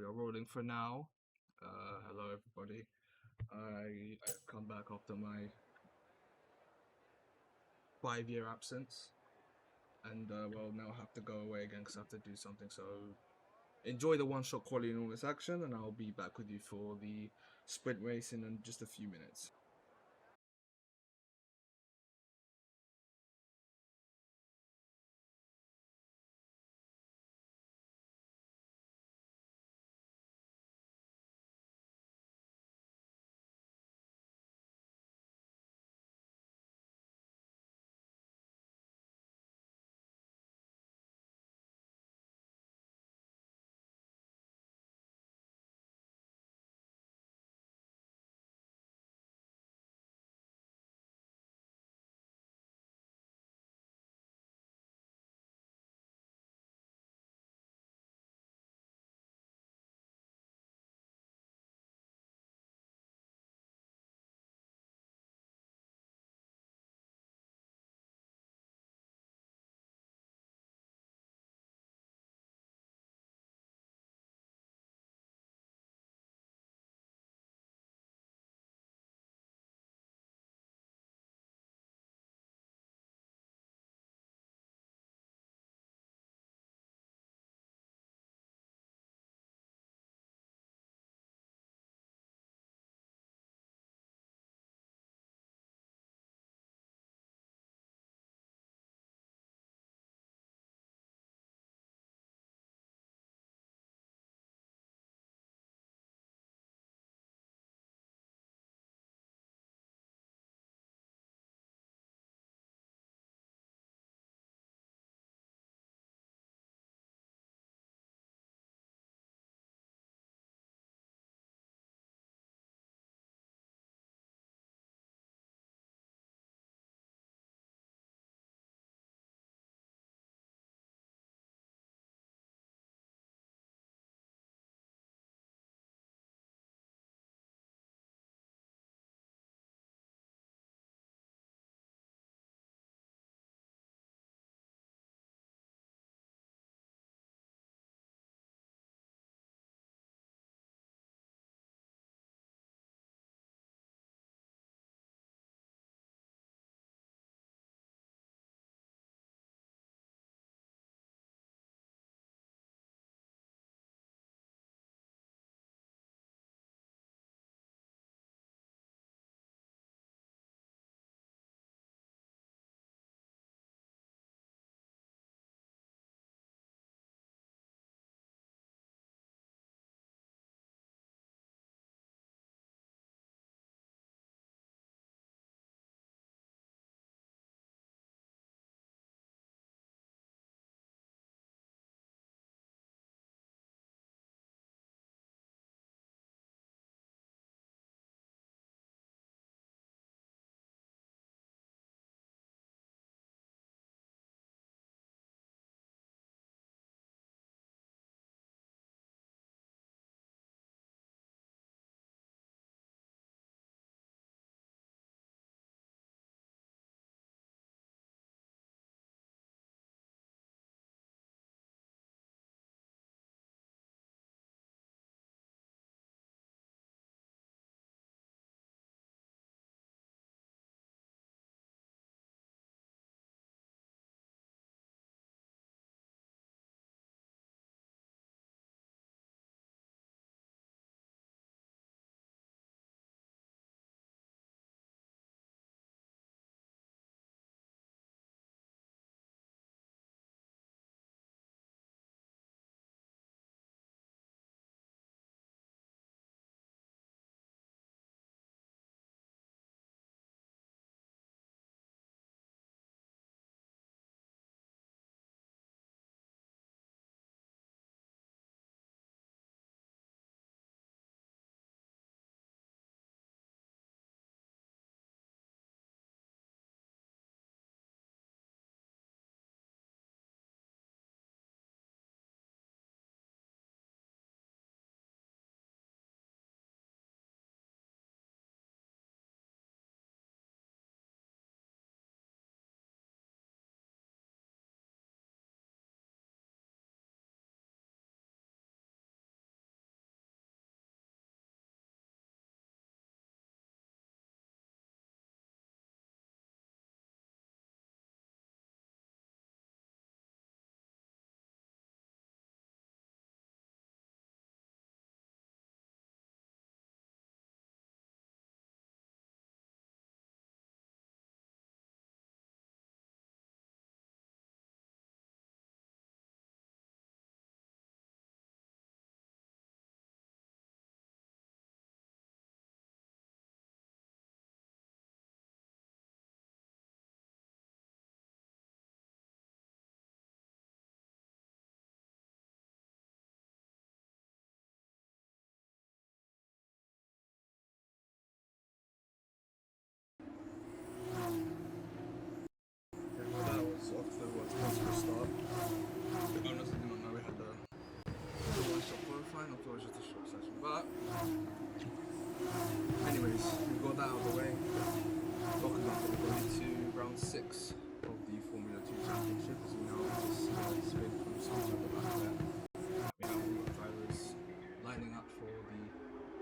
we are rolling for now. Hello, everybody. I've come back after my 5-year absence, and well, now I have to go away again because I have to do something. So enjoy the one-shot quality and all this action, and I'll be back with you for the sprint race in just a few minutes.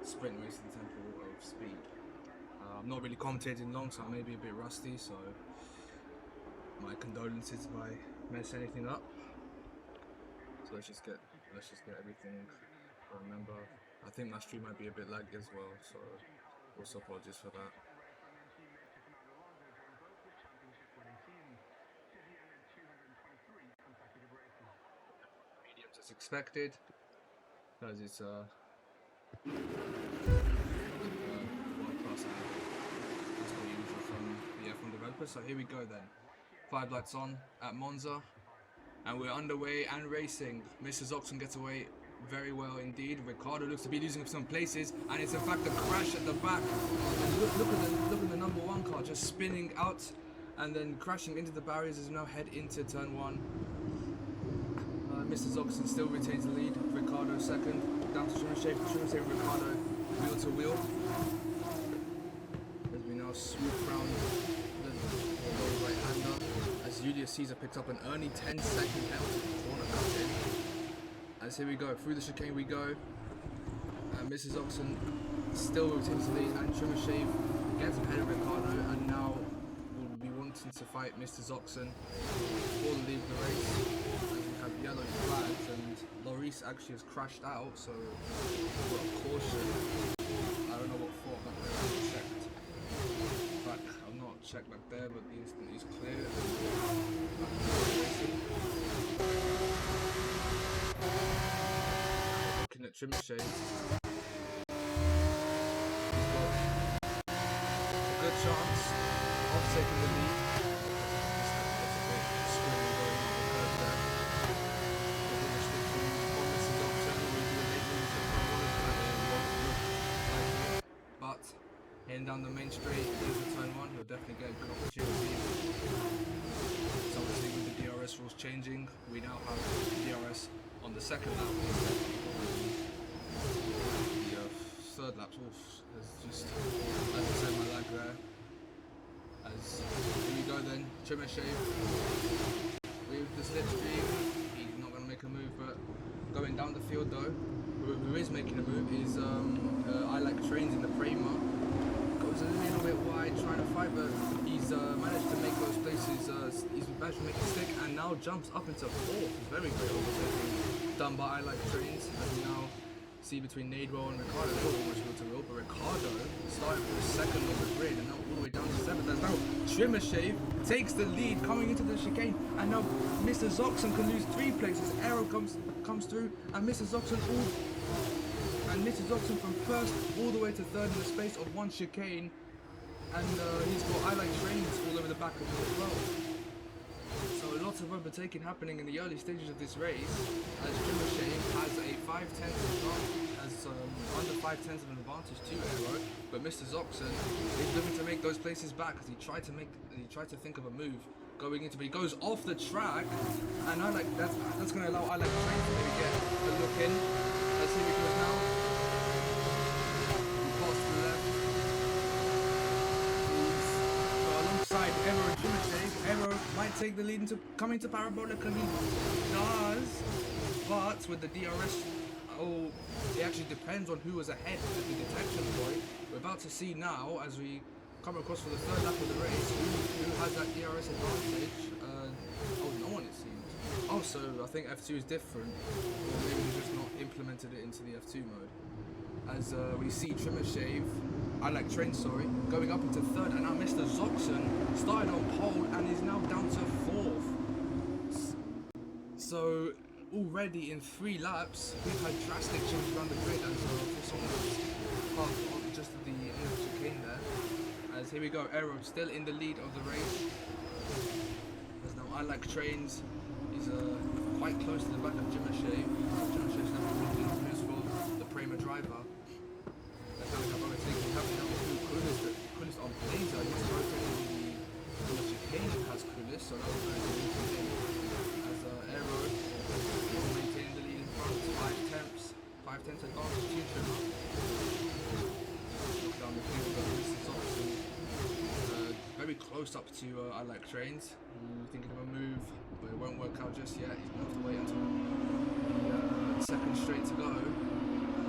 sprint race in the Temple of Speed. I'm not really commentating long, so I may be a bit rusty, so my condolences if I mess anything up. So let's just get everything. Remember, I think my stream might be a bit laggy as well, so also apologies for that. Mediums as expected, because it's world class. That's what usual from the F1 developers. So here we go then. 5 lights on at Monza, and we're underway and racing. Mr. Zoxon gets away very well indeed. Ricciardo looks to be losing some places, and it's in fact a crash at the back. And look at the number 1 car just spinning out and then crashing into the barriers as we now head into turn 1. Mr. Zoxon still retains the lead. Ricciardo second, down to Trimmer Ricciardo wheel to wheel as we now swoop round the low right hander as Julius Caesar picks up an only 10-second penalty for corner cut in. As here we go, through the chicane we go, and Mrs. Oxen still retains the lead, and Trimmer gets ahead of Ricciardo, and now will be wanting to fight Mr. Zoxon for the lead of the race, as we have yellow flags, and Lrc actually has crashed out, so we've got a caution. I don't know what fault back there, I haven't checked. But I've not checked back there, but the instant is clear. Looking at Trimmer Shades. He's got a good chance of taking the lead. But heading down the main straight into turn 1, he'll definitely get a good opportunity. So obviously with the DRS rules changing, we now have DRS on the second lap. The third lap has just, as I said, my lag there. As here we go then, Trimmer Shave with the slipstream. He's not going to make a move, but going down the field though, who is making a move is I Like Trains in the Prema. Goes a little bit wide trying to fight, but he's managed to make those places, he's managed to make it stick, and now jumps up into 4th. Very great overtaking done by I Like Trains, as we now see between Nadewell and Ricciardo. They were almost wheel to wheel, but Ricciardo starting from second on the grid and now all the way down to 7th. As now Trimmer Shave takes the lead coming into the chicane, and now Mr. Zoxon can lose 3 places. Aero comes through, and Mr. Zoxon from first all the way to 3rd in the space of 1 chicane, and he's got I Like Trains all over the back of him as well. So lots of overtaking happening in the early stages of this race, as Trimmer Shave has a 5/10 advantage, has under 5/10 of an advantage to Aero, but Mr. Zoxon is looking to make those places back as he tried to think of a move going into, but he goes off the track, and that's going to allow I Like Trains to maybe get a look in. Let's see if he goes now. He passes to the left. Alongside Aero and Trimmer Shave. Aero might take the lead into coming to Parabolic, and he does, but with the DRS, it actually depends on who was ahead at the detection point. We're about to see now, as we come across for the 3rd lap of the race, who has that DRS advantage. No one, it seems. Oh, so I think F2 is different, or maybe they just not implemented it into the F2 mode. As we see Trimmer Shave, I Like Trains, going up into 3rd, and now Mr. Zoxon started on pole and is now down to 4th. So already in 3 laps, we've had drastic changes around the grid, as for someone who's just at the end of the chicane there. As here we go, Aero still in the lead of the race. As now I Like Trains is quite close to the back of Trimmer Shave. Trimmer Shave's now making moves for the Prema driver. That's how we have overtaking happening now with Kulis on Blazer. He's rotating on the chicane has Kulis, so that was very good for him. As Aero will maintain the lead in front, 5 tenths advantage to Trimmer. Look down the field of Mr. Zoxon. Very close up to I Like Trains, thinking of a move, but it won't work out just yet. He's going to have to wait until the second straight to go.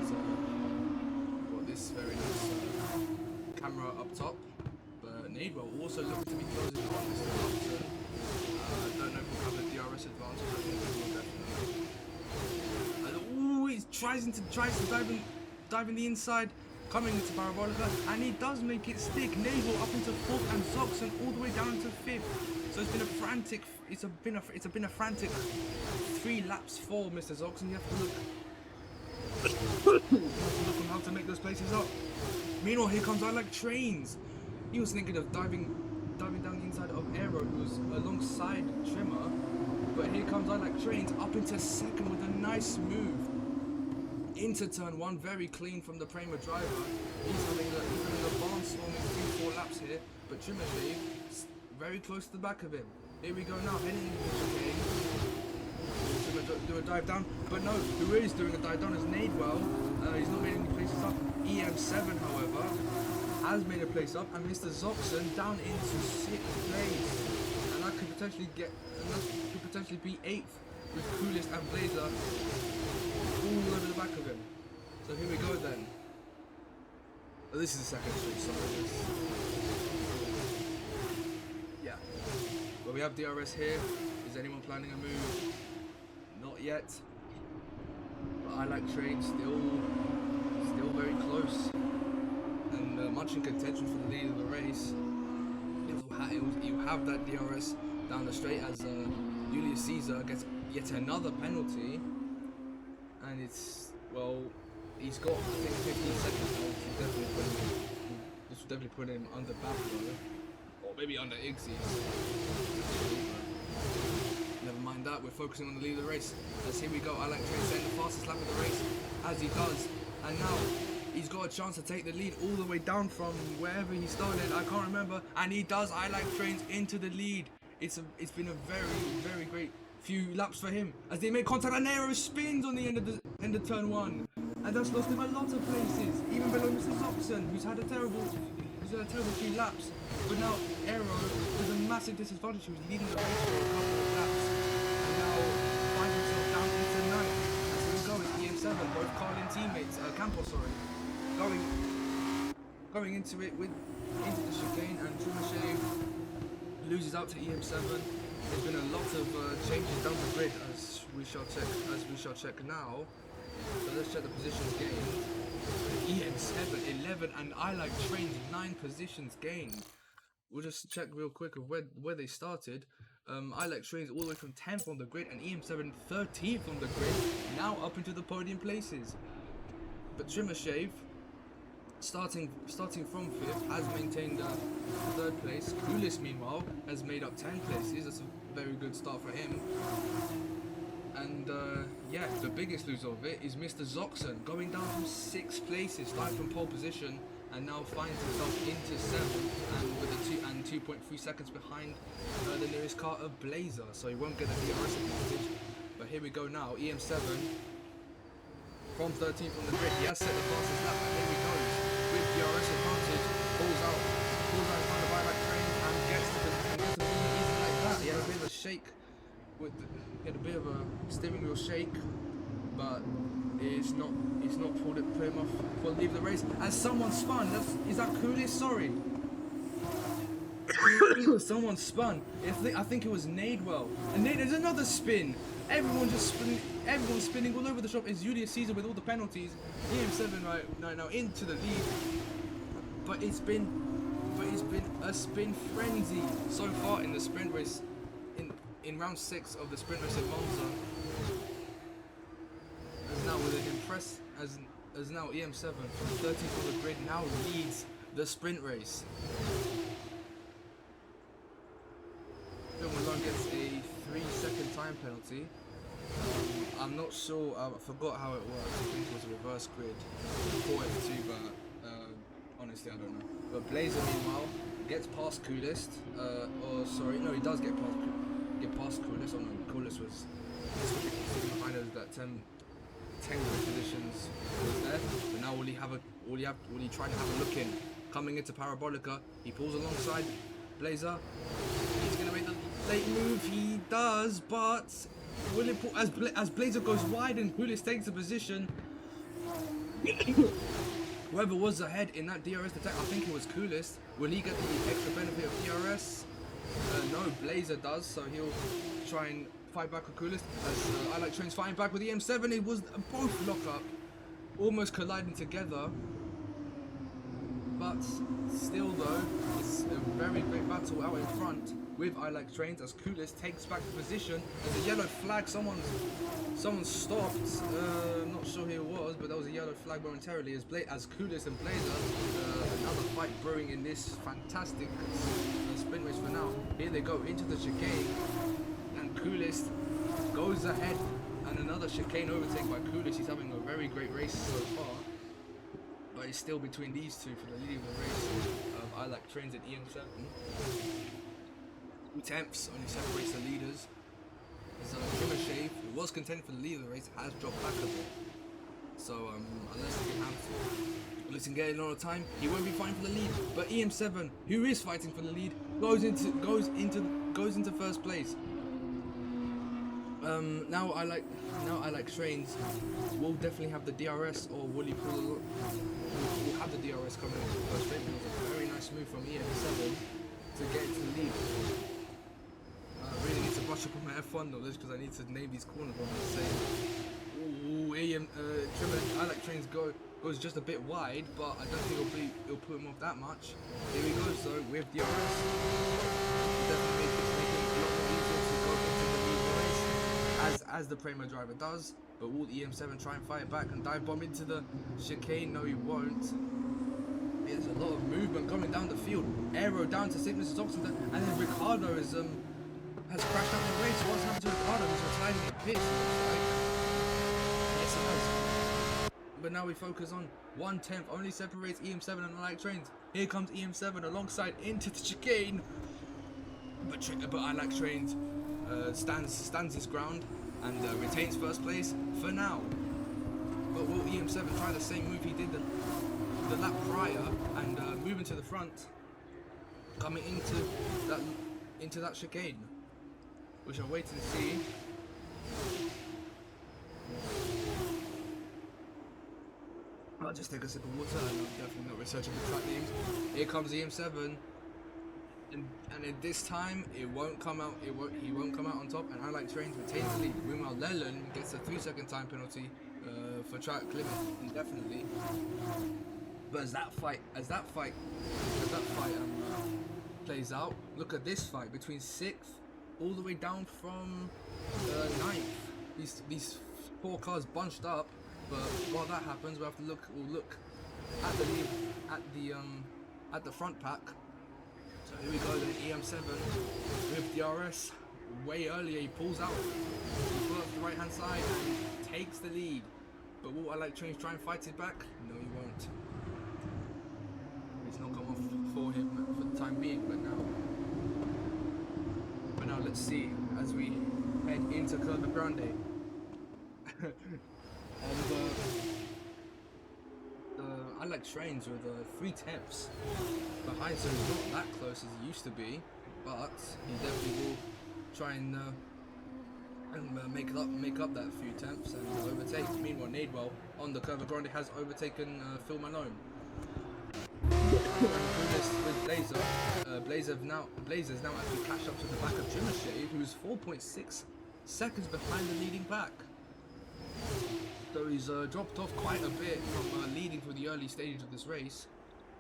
As, this very nice camera up top. But Nadewell also looking to be closing on Mr. Thompson. I don't know if we'll have a DRS advantage. I think we will definitely. And he tries to dive in the inside, coming into Parabolica, and he does make it stick. Nadewell up into 4th and Zoxon all the way down into 5th. So it's been a frantic. It's been a frantic 3 laps for Mr. Zoxon. You have to look. Look on how to make those places up. Meanwhile, here comes I Like Trains. He was thinking of diving down the inside of Aero, who's alongside Trimmer. But here comes I Like Trains up into 2nd with a nice move into turn 1, very clean from the Prema driver. He's having a barnstorming 3-4 laps here. But Trimmer very close to the back of him. Here we go now, heading into the chicane. Do a dive down, but no, who is doing a dive down is Nadewell. He's not made any places up. EM7, however, has made a place up, and Mr. Zoxon down into 6th place, and that could potentially be 8th with Coolest and Blazer all over the back of him. So here we go then. Oh, this is the second street, sorry. Yeah, but we have DRS here. Is anyone planning a move? Not yet, but I Like Trains still very close, and much in contention for the lead of the race. You have that DRS down the straight as Julius Caesar gets yet another penalty, and it's, well, he's got, I think, 15 seconds now. This will definitely put him under Buffalo, or maybe under Iggy's. Never mind that, we're focusing on the lead of the race. As here we go, I Like Trains setting the fastest lap of the race, as he does. And now, he's got a chance to take the lead all the way down from wherever he started, I can't remember. And he does, I Like Trains into the lead. It's been a very great few laps for him. As they make contact, and Aero spins on the end of turn 1. And that's lost him a lot of places, even below Mr. Zoxon, who's had a terrible few laps. But now, Aero, with a massive disadvantage, he was leading the race for a couple of laps. Finds himself down into 9th. As we go with EM7, both Carlin teammates, Campos, sorry, going into the chicane, and Trumachev loses out to EM7. There's been a lot of changes down the grid, as we shall check now. So let's check the positions gained. EM7 11, and I Like Trains 9 positions gained. We'll just check real quick of where they started. I Like Trains all the way from 10th on the grid, and EM7 13th on the grid, now up into the podium places. But Trimmershave, starting from 5th, has maintained 3rd place. Coolest, meanwhile, has made up 10 places. That's a very good start for him. And yeah, the biggest loser of it is Mr. Zoxon, going down from 6 places, starting from pole position, and now finds himself into 7th, and with 2.3 seconds behind the nearest car of Blazer, so he won't get the DRS advantage. But here we go now, EM7 from 13th on the grid. He has set the fastest lap, and here he goes with DRS advantage, pulls out in front of I Like Trains, and gets to the easy like that. He had a bit of a shake he had a bit of a steering wheel shake, but it's not put him off for leave the race. As someone spun, is that Coolest? Sorry. Someone spun. I think it was Nadewell. And there's another spin. Everyone's spinning all over the shop. It's Julius Caesar with all the penalties. EM7 right now into the lead. But it's been a spin frenzy so far in the sprint race. In round 6 of the sprint race at Monza. As now with an as now EM7 from 13th on the grid now leads the sprint race. Phil Malone gets a 3-second time penalty. I'm not sure, I forgot how it works. I think it was a reverse grid for F2, but honestly I don't know. But Blazer meanwhile gets past Coolest, or sorry, no, he does get past Coolest. Oh no, Coolest was behind us, that 10 positions was there. But now will he try to have a look in? Coming into Parabolica, he pulls alongside Blazer. He's gonna make the late move. He does, but will it pull as Blazer goes wide and Coolest takes the position? Whoever was ahead in that DRS attack, I think it was Coolest. Will he get the extra benefit of DRS? No, Blazer does, so he'll try and fight back with Coolest. As I Like Train's fighting back with EM7, it was both lock up, almost colliding together. But still though, it's a very great battle out in front with I Like Trains as Coolest takes back the position. There's a yellow flag, someone stopped, not sure who it was, but there was a yellow flag momentarily as Coolest and Blazer, another fight brewing in this fantastic sprint race for now. Here they go into the chicane, and Coolest goes ahead, and another chicane overtake by Coolest. He's having a very great race so far. But it's still between these two for the lead of the race. I Like Trains and EM7. 2 tenths only separates the leaders. As Shave, who was contending for the lead of the race, has dropped back a bit. So unless he can get in on time, he won't be fighting for the lead. But EM7, who is fighting for the lead, goes into first place. Now I like Trains will definitely have the DRS, or will he will have the DRS coming into the first straight. It was a very nice move from EM7 to get into the lead. I really need to brush up on my F1 knowledge because I need to name these corners when I'm saying. I Like Trains goes just a bit wide, but I don't think it'll put him off that much. Here he goes though with DRS. Definitely make it a lot more easier to go into the lead race, as the Prema driver does. But will EM7 try and fight back and dive bomb into the chicane? No, he won't. There's a lot of movement coming down the field. Aero down to Cygnus' Oxenden, and then Ricardo has crashed out the race. What's happened to Ricardo? He's retiring at pits, it looks like. Yes, he has. But now we focus on 1/10, only separates EM7 and I Like Trains. Here comes EM7 alongside into the chicane. But I Like Trains stands his ground and retains first place for now. But will EM7 try the same move he did the lap prior and moving to the front, coming into that chicane? We shall wait and see. I'll just take a sip of water. I'm definitely not researching the track names. Here comes EM7. And at this time, he won't come out on top, and I Like Trains retains the lead. Meanwhile, Leland gets a 3-second time penalty for track limit indefinitely. But as that fight plays out, look at this fight between 6th all the way down from 9th. These 4 cars bunched up, but while that happens, we'll look at the lead at the front pack. So here we go then, EM7 with DRS way earlier. He pulls out the right hand side and takes the lead. But will I Like Trains try and fight it back? No, he won't. It's not come off for him for the time being, but now let's see as we head into Curva Grande. And I Like Trains with 3 tenths behind, so he's not that close as he used to be, but he definitely will try and make up that few tenths and overtake. Meanwhile, Nadewell on the Curva Grande has overtaken Phil Malone. With Blazer, Blazer's now actually catch up to the back of Shave, who's 4.6 seconds behind the leading pack. So he's dropped off quite a bit from leading through the early stages of this race.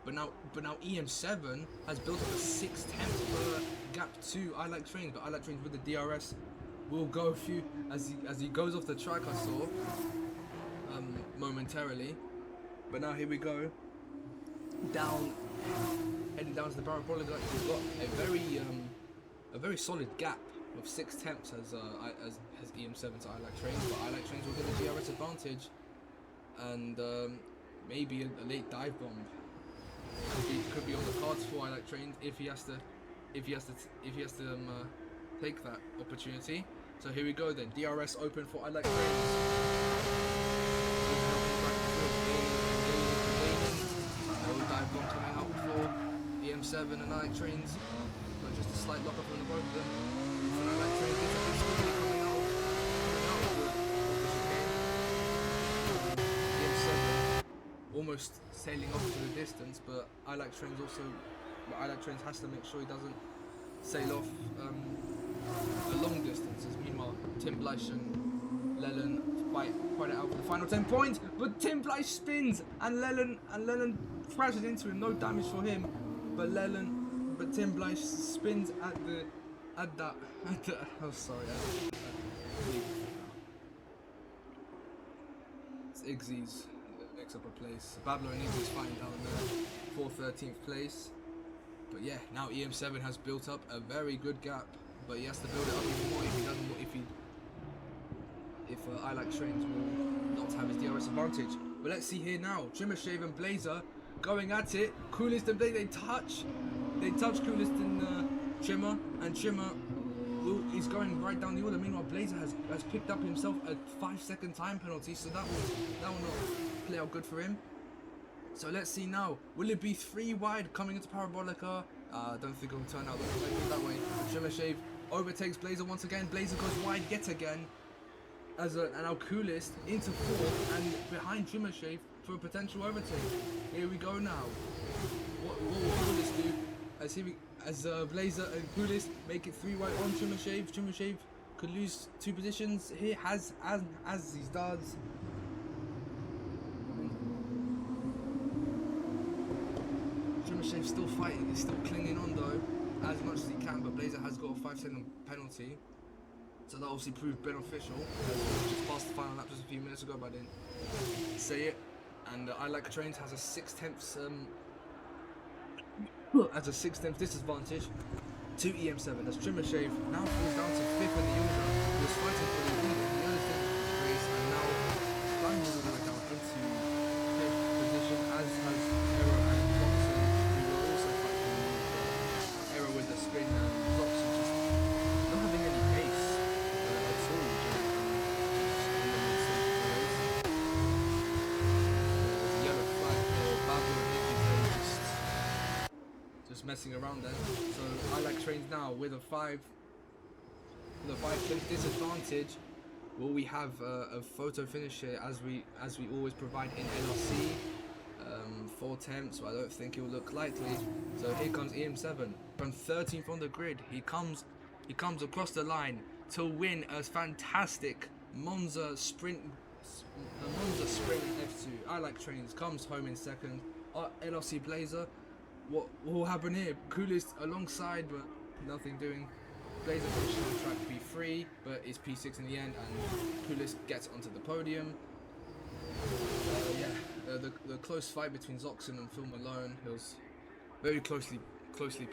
But now EM7 has built up a 6/10 gap to I Like Trains, but I Like Trains with the DRS will go a few as he goes off the track. I saw momentarily, but now here we go heading down to the parabolic. We've got a very solid gap of 6 tenths as EM7 to I Like Trains, but I Like Trains will get a DRS advantage, and maybe a late dive bomb could be on the cards for I Like Trains if he has to take that opportunity. So here we go then, DRS open for I Like Trains. No dive bomb coming out for EM7 and I Like Trains, but just a slight lock up on the both of them. I Like Trains gets a bit squeaky coming out of the chicane. EM7 almost sailing off to the distance, but I Like Trains has to make sure he doesn't sail off a long distances. Meanwhile, Tim Blyche and Leland fight it out for the final 10 points, but Tim Blyche spins and Leland crashes into him. No damage for him, but Tim Blyche spins at that. Oh, sorry. It's Iggsy's next up a place. Bablo and Iggsy's fighting down there for 13th place. But yeah, now EM7 has built up a very good gap, but he has to build it up even more if I Like Trains will not have his DRS advantage. But let's see here now, Trimmershaven and Blazer going at it. Coolest and Blazer, they touch Coolest and Trimmer, and Trimmer is going right down the order. Meanwhile, Blazer has picked up himself a 5-second time penalty, so that will not play out good for him. So let's see now. Will it be 3 wide coming into Parabolica? I don't think it will turn out that way. Trimmershave overtakes Blazer once again. Blazer goes wide yet again. And now Coolest into 4th and behind Trimmershave for a potential overtake. Here we go now. What will Coolest do? As Blazer and Coolest make it 3 wide on Trimmershave. Trimmershave could lose 2 positions here as he does. Trimmershave's still fighting, he's still clinging on though, as much as he can, but Blazer has got a 5-second penalty, so that obviously proved beneficial. Just passed the final lap just a few minutes ago, but I didn't say it. And I Like Trains has a 6/10 disadvantage to EM7, as Trimmershave now falls down to 5th in the order. He was fighting for the lead in the early stage of the race, and now plunges all the way down into 5th position, as has Arrow and Roxon, who will also fight for the lead. Arrow with the spin and Roxon just not having any pace at all in the mid-stage of the race. The yellow flag for Bablo and Iggy, just messing around there. So I Like Trains now with a 5 disadvantage. Will we have a photo finish here as we always provide in Lrc? 4 attempts, so I don't think it will look likely. So here comes EM7 from 13th on the grid. He comes across the line to win a fantastic Monza sprint F2. I Like Trains comes home in 2nd. Lrc Blazer. What will happen here? Coolest alongside, but nothing doing. Blazer finishes on track P3, but it's P6 in the end, and Coolest gets onto the podium. The close fight between Zoxon and Phil Malone, it was very closely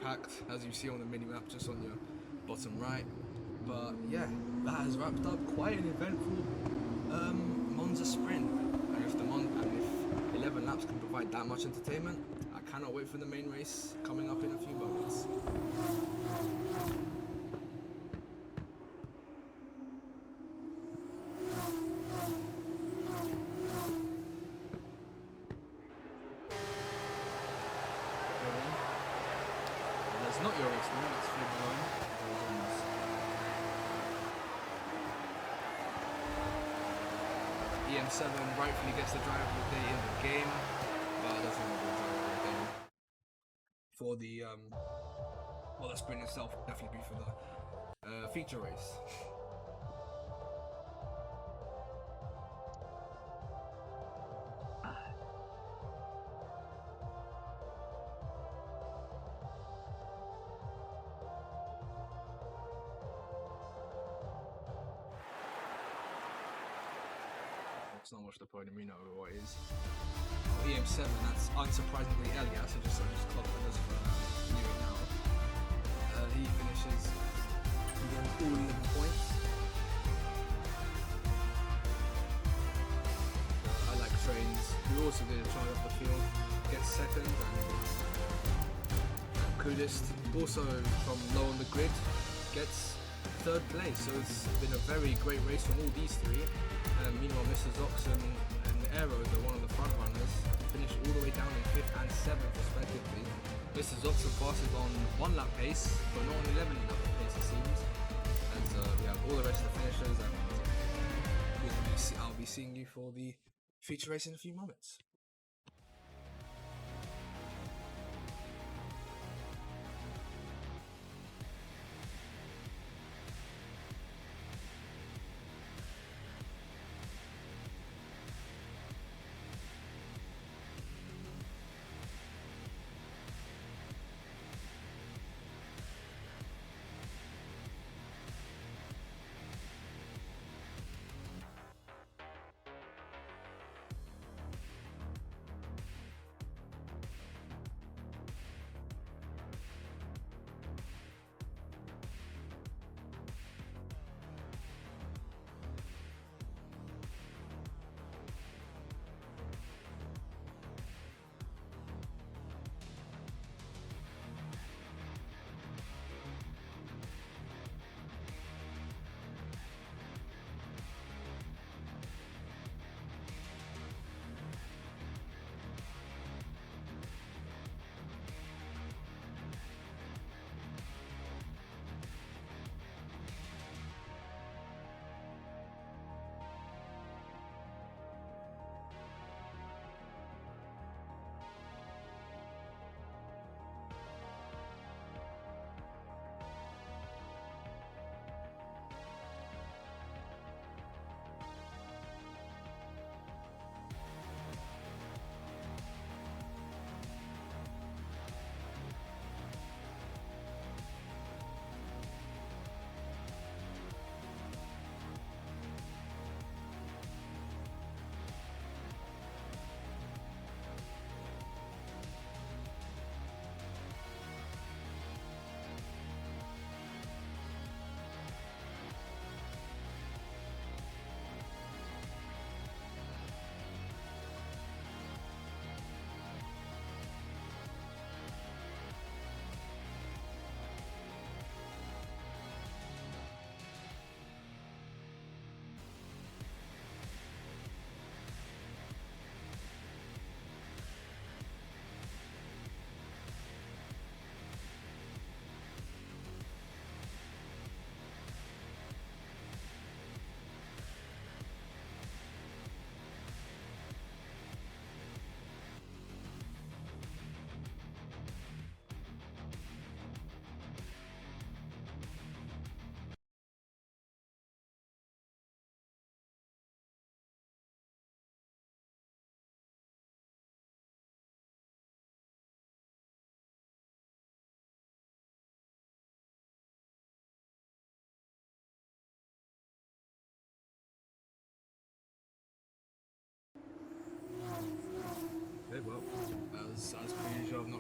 packed, as you see on the mini-map just on your bottom right. But yeah, that has wrapped up quite an eventful Monza sprint. And if 11 laps can provide that much entertainment, I cannot wait for the main race coming up in a few moments. That's not your race now, that's Phil Malone. EM7 rightfully gets the driver of the day in the game, but doesn't have the driver of the game for the sprint itself. Definitely be for the feature race. It's not much the podium, you know what it is. EM7, that's unsurprisingly Elias, I just clocked it as knew it now. He finishes with all 11 points. I Like Trains, who also did a try off the field, gets 2nd, and Coolest, also from low on the grid, gets 3rd place. So it's been a very great race from all these 3. Meanwhile, Mr. Zoxon and Aero, one of the front runners, finished all the way down in 5th and 7th respectively. Mr. Zoxon passes on 1 lap pace, but not on 11 lap pace it seems. And we have all the rest of the finishers, and I'll be seeing you for the feature race in a few moments.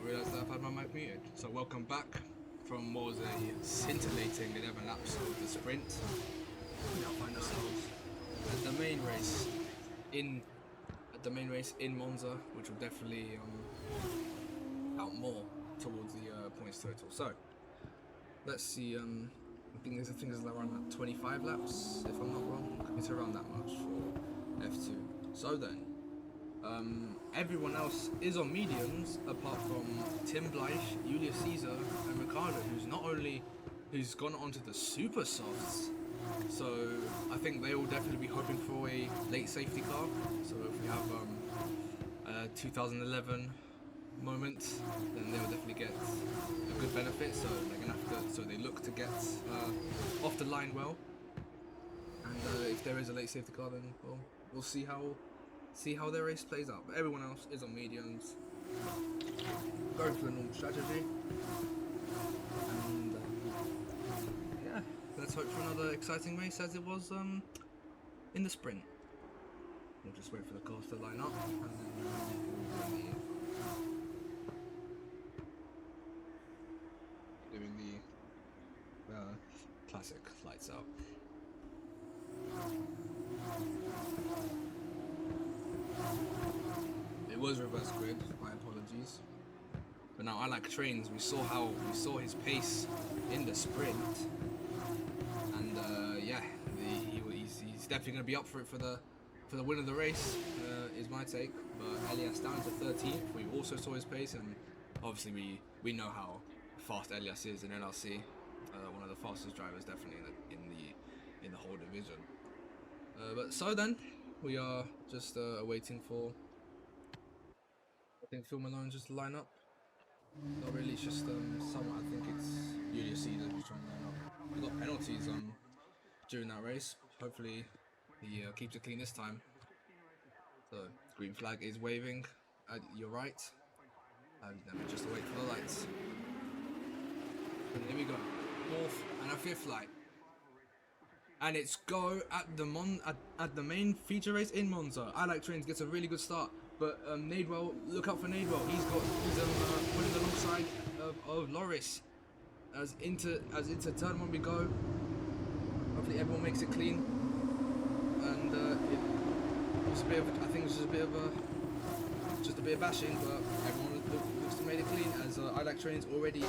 realised that I've had my mic muted. So welcome back from what was a scintillating 11 laps of the sprint. We now find ourselves at the main race in Monza, which will definitely count more towards the points total. So let's see. I think there's around like 25 laps, if I'm not wrong. It's around that much for F2. So then, everyone else is on mediums, apart from Tim Bleich, Julius Caesar, and Ricardo, who's gone onto the super softs. So I think they will definitely be hoping for a late safety car. So if we have a 2011 moment, then they'll definitely get a good benefit. So they're gonna have to. So they look to get off the line well. And if there is a late safety car, then we'll see how their race plays out. But everyone else is on mediums, going for the normal strategy. And yeah, let's hope for another exciting race as it was in the sprint. We'll just wait for the cars to line up, and then doing the classic lights out. It was reverse grid, my apologies. But now I like trains. We saw his pace in the sprint, and yeah, he's definitely going to be up for it for the win of the race. Is my take. But Elias down to 13th. We also saw his pace, and obviously we know how fast Elias is in Lrc. One of the fastest drivers, definitely in the whole division. But so then, we are just waiting for, I think, Phil Malone just to line up. Not really, it's just someone, I think it's Julius Caesar who's trying to line up. We got penalties during that race. Hopefully he keeps it clean this time. So green flag is waving at your right, and then we just wait for the lights. And here we go, 4th and a 5th light. And it's go at the main feature race in Monza. I Like Trains gets a really good start, but Nadewell, look out for Nadewell. He's pulling alongside of Loris as into turn 1 we go. Hopefully everyone makes it clean, and it was a bit of, I think it was just a bit of bashing, but everyone looks to make it clean as I Like Trains already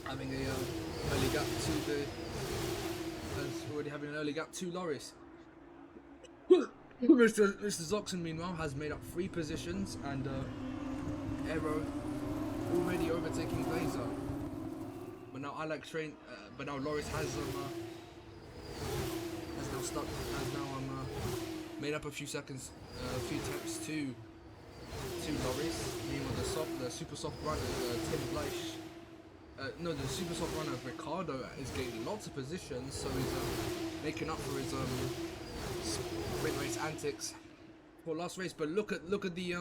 having a early gap to the. Already having an early gap to Loris. Mr. Zoxen, meanwhile, has made up 3 positions, and Aero already overtaking Blazer. But now but now Loris has made up a few seconds, a few temps to Loris. Meanwhile, the super soft runner, Tim Bleich. The super soft runner Ricardo is gaining lots of positions, so he's making up for his sprint race antics for last race. But look at the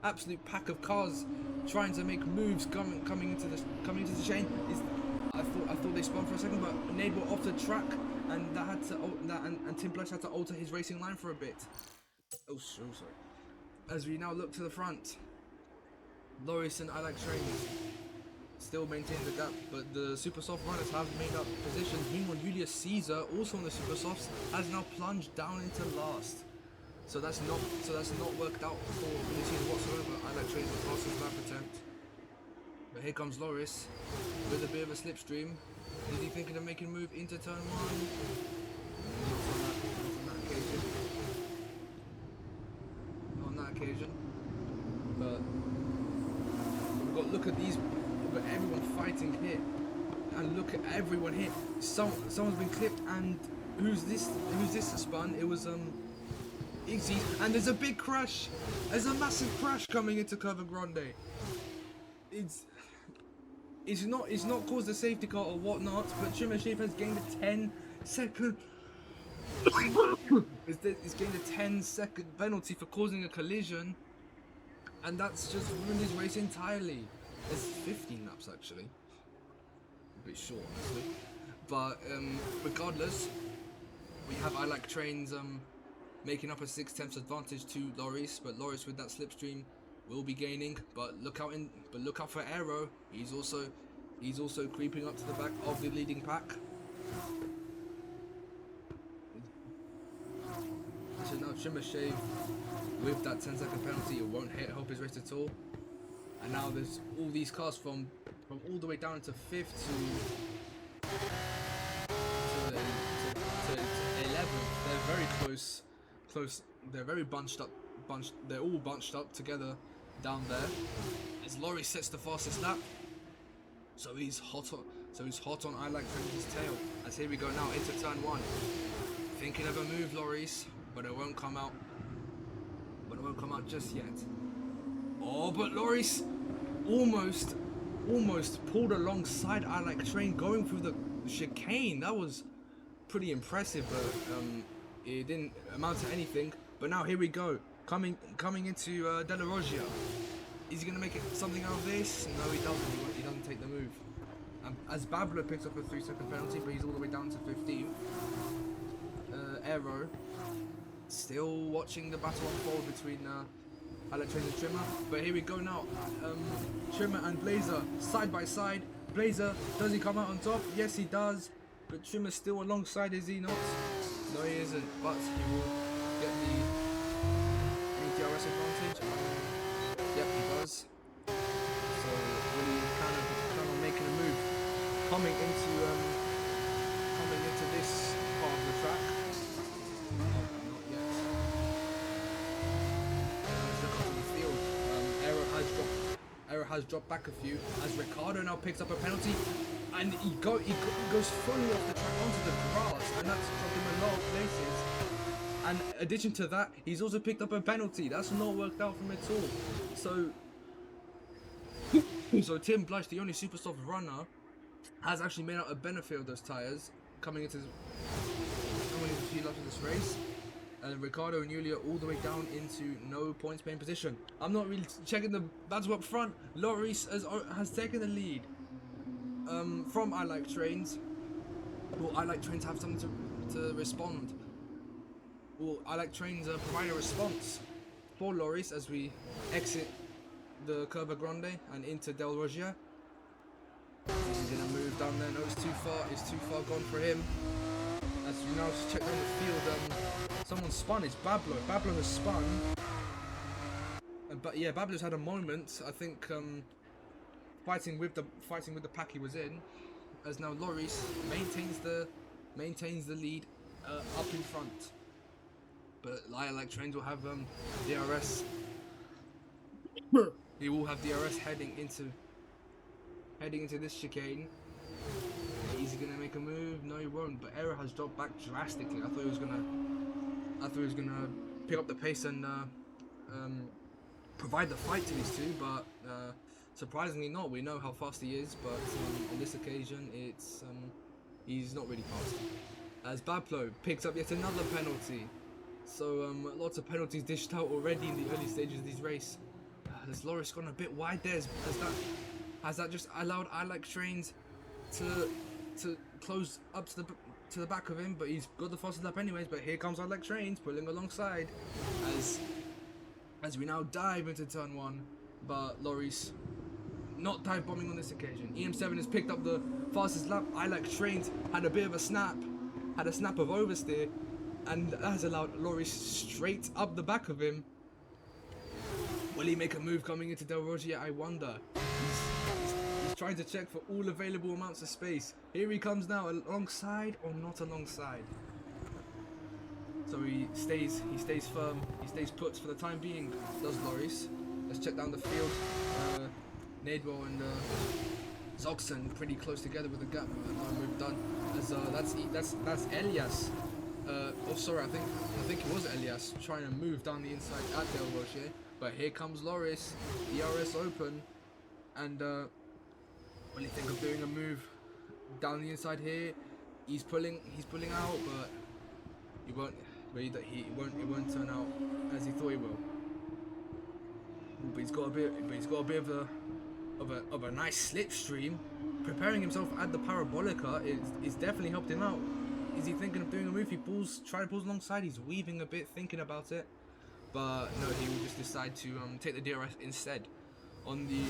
absolute pack of cars trying to make moves coming into the chain. I thought they spun for a second, but Nadewell off the track, and and Tim Bleich had to alter his racing line for a bit. Oh, so sorry. As we now look to the front, Loris and I Like Trains still maintain the gap, but the super soft runners have made up positions. Meanwhile, Julius Caesar, also on the super softs, has now plunged down into last. So that's not worked out for Julius Caesar whatsoever. I Like Trains the fastest lap attempt. But here comes Loris with a bit of a slipstream. Is he thinking of making a move into turn 1? Not on that occasion. But we've got, look at these. But everyone fighting here, and look at everyone here. Someone's been clipped, and who's this that spun? It was Iggy, and there's a big crash. There's a massive crash coming into Curva Grande. It's not caused a safety car or whatnot, but Chimashev has gained a 10-second. It's gained a 10-second penalty for causing a collision, and that's just ruined his race entirely. There's 15 laps actually. A bit short, honestly. But regardless, we have I Like Trains making up a 6 tenths advantage to Loris, but Loris with that slipstream will be gaining, but look out for Aero. He's also creeping up to the back of the leading pack. So now Trimmer Shave with that 10-second penalty, it won't help his race at all. And now there's all these cars from all the way down to 5th to 11th. They're very close. They're very bunched up. They're all bunched up together down there. As Lrc sets the fastest lap, so he's hot on I Like Trench's tail. As here we go now into turn 1. Thinking of a move, Lrc, but it won't come out. Just yet. Oh, but Lrc almost pulled alongside I Like Train going through the chicane. That was pretty impressive, but it didn't amount to anything. But now here we go, coming into Della Roggia. Is he gonna make it something out of this? No, he doesn't. He doesn't take the move. As Bablo picks up a 3-second penalty, but he's all the way down to 15th. Aero still watching the battle unfold between I Like Train and Trimmer. But here we go now. Trimmer and Blazer side by side. Blazer, does he come out on top? Yes, he does. But Trimmer's still alongside, is he not? No, he isn't. But he will get the DRS advantage. Yep, he does. So really kind of making a move, coming into this part of the track. Not yet. Let's look onto the field. Aero has dropped back a few as Ricciardo now picks up a penalty, and he goes fully off the track onto the grass, and that's dropped him a lot of places. And in addition to that, he's also picked up a penalty. That's not worked out for him at all. So Tim Blythe, the only super soft runner, has actually made out a benefit of those tyres coming into a few laps of this race. And Ricciardo and Yulia all the way down into no points paying position. I'm not really checking the battle up front. Lrc has taken the lead from I Like Trains. Will I Like Trains have something to respond? Will I Like Trains provide a response for Lrc as we exit the Curva Grande and into Del Roggia? He's gonna move down there. No, it's too far gone for him. As we now check down the field, someone spun. It's Bablo. Bablo has spun. But yeah, Bablo's had a moment. I think fighting with the pack he was in. As now Lrc maintains the lead up in front. But I Like Trains will have DRS. He will have DRS heading into this chicane. Is he gonna make a move? No, he won't. But Aero has dropped back drastically. I thought he was gonna pick up the pace and provide the fight to these two, but surprisingly not. We know how fast he is, but on this occasion, he's not really fast. As Bablo picks up yet another penalty. So lots of penalties dished out already in the early stages of this race. Has Lrc gone a bit wide there? Has that just allowed I Like Trains to close up to the back of him? But he's got the fastest lap anyways. But here comes I Like Trains pulling alongside as we now dive into turn 1. But Lrc not dive bombing on this occasion. EM7 has picked up the fastest lap. I Like Trains had a bit of a snap of oversteer, and that has allowed Lrc straight up the back of him. Will he make a move coming into Del Roggia? I wonder. He's trying to check for all available amounts of space. Here he comes now, alongside or not alongside. So he stays firm, he stays put for the time being, does Lrc. Let's check down the field. Nadewell and Zoxen pretty close together with a gap. No move done. As that's Elias. Oh sorry, I think it was Elias trying to move down the inside at Del Roggia. But here comes Lrc, DRS open, and when you think of doing a move down the inside here, he's pulling out, but it won't turn out as he thought he will. But he's got a bit of a nice slipstream. Preparing himself at the Parabolica is definitely helped him out. Is he thinking of doing a move? Trying to pull alongside. He's weaving a bit, thinking about it. but no, he will just decide to take the DRS instead on the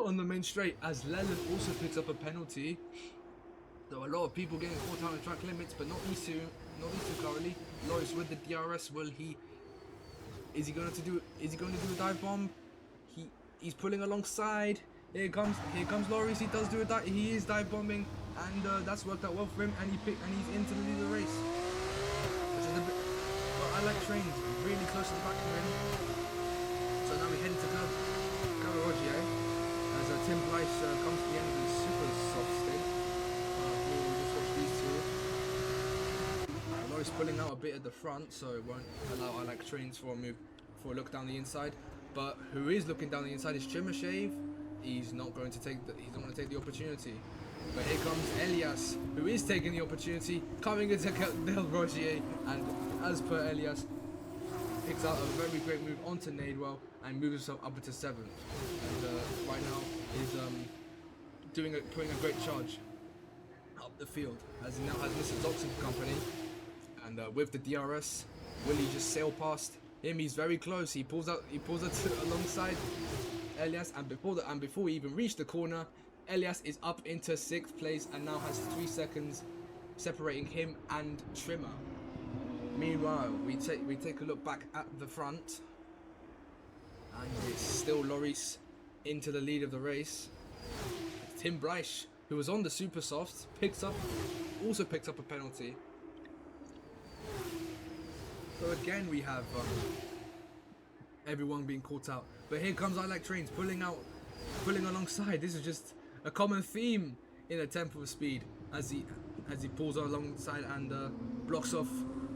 on the main straight, as Leland also picks up a penalty. So a lot of people getting caught out in track limits, but not Isu currently. Loris with the DRS, is he going to do a dive bomb? He's pulling alongside. Here comes Loris. He is dive bombing, and that's worked out well for him. And he's into the lead of the race, which is a bit. But I like trains really close to the back of him. So now we head into Kvyatbona as Tim Blythe comes to the end of his super soft stint. We'll just watch these two. Loris pulling out a bit at the front, so it won't allow I like trains for a look down the inside. But who is looking down the inside is Trimmershave. He's not going to take the opportunity. But here comes Elias, who is taking the opportunity, coming into Lrc, and as per Elias, picks out a very great move onto Nadewell and moves himself up into 7th. And right now is putting a great charge up the field, as he now has Mr. Zoxon company. And with the DRS, will he just sail past him? He's very close. He pulls out alongside Elias, and before we even reach the corner, Elias is up into 6th place and now has 3 seconds separating him and Trimmer. Meanwhile, we take a look back at the front, and it's still Loris into the lead of the race. Tim Blythe, who was on the super softs, also picks up a penalty. So again, we have everyone being caught out. But here comes I Like Trains pulling alongside. This is just a common theme in a 10th of speed as he pulls alongside and blocks off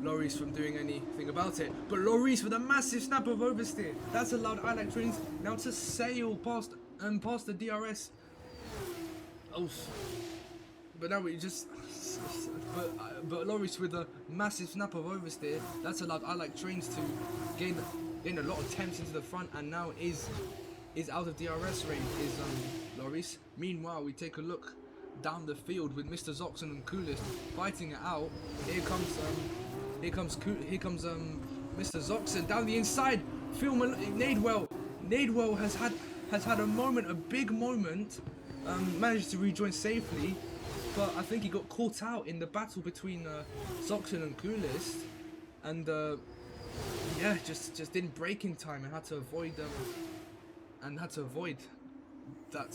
Loris from doing anything about it. But Loris with a massive snap of oversteer. That's allowed I Like Trains now to sail past the DRS. Oh, but now we just. But Loris with a massive snap of oversteer. That's allowed I Like Trains to gain a lot of temps into the front, and now is out of DRS range is Loris. Meanwhile, we take a look down the field with Mr. Zoxon and Coolest fighting it out. Here comes Mr. Zoxon down the inside. Nadewell has had a big moment. Managed to rejoin safely, but I think he got caught out in the battle between Zoxon and Coolest, and yeah, just didn't brake in time and had to avoid that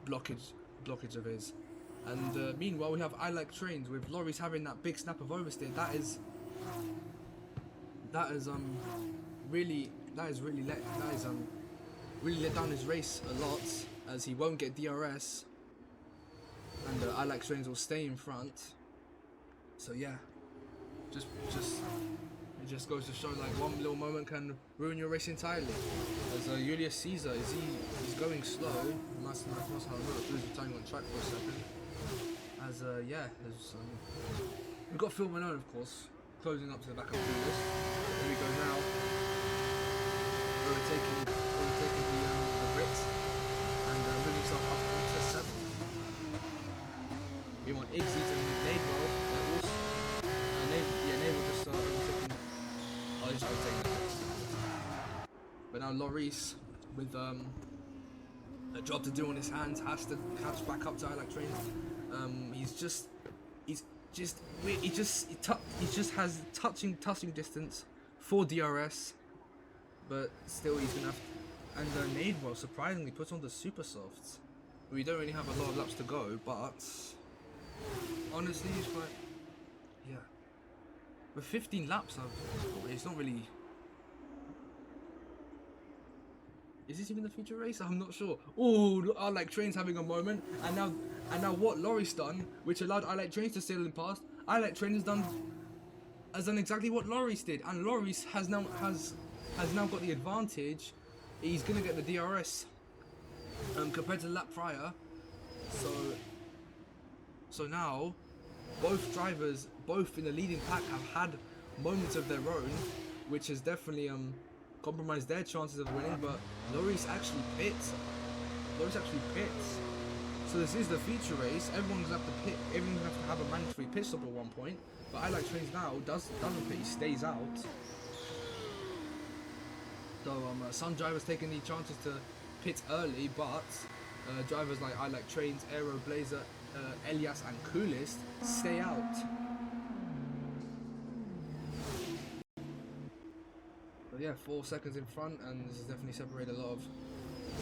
blockage of his. And meanwhile, we have I Like Trains with Loris having that big snap of oversteer. That is really let down his race a lot, as he won't get DRS, and I Like Trains will stay in front. So yeah, it just goes to show, like, one little moment can ruin your race entirely. As Julius Caesar he's going slow. Must have lose the time on track for a second. As yeah, we've got Phil Malone, of course, closing up to the back of the list. Here we go now. Overtaking the Brits and moving himself up to 7th. We want Iggsy to Nadewell. Nadewell just overtaking. Oh, he's overtaking the Brits. But now Loris, with a job to do on his hands, has to catch back up to I Like Trains. He just has touching distance for DRS. But still, he's gonna have to, and Nadewell surprisingly puts on the super softs. We don't really have a lot of laps to go, but honestly, it's quite, yeah. With 15 laps, it's not really. Is this even the future race? I'm not sure. Oh, I Like Trains having a moment, and now what Loris done, which allowed I Like Trains to sail in past. I Like Trains has done exactly what Loris did, and Loris has now got the advantage. He's gonna get the DRS compared to the lap prior. So now both drivers, both in the leading pack, have had moments of their own, which has definitely compromised their chances of winning. But Loris actually pits. So this is the feature race. Everyone's gonna have to pit. Everyone's gonna have to have a mandatory pit. pit stop at one point, but I Like Trains now doesn't pit, he stays out. So some drivers taking the chances to pit early, but drivers like I Like Trains, Aero, Blazer, Elias and Coolest stay out. But yeah, 4 seconds in front, and this has definitely separated a lot of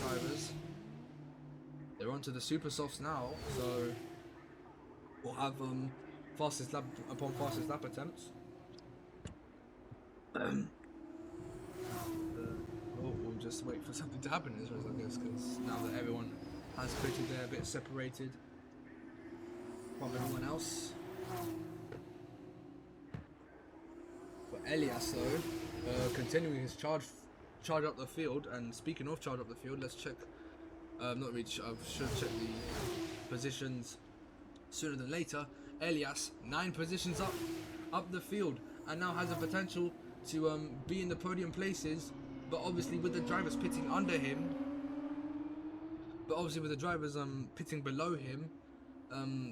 drivers. They're onto the super softs now, so we'll have fastest lap upon fastest lap attempts. We'll just wait for something to happen in this race, I guess, because now that everyone has pitted, they're a bit separated from everyone else. But Elias, though, continuing his charge up the field. And speaking of charge up the field, let's check. Not really. I should check the positions sooner than later. Elias, 9 positions up the field, and now has a potential to be in the podium places. But obviously, with the drivers pitting under him, pitting below him,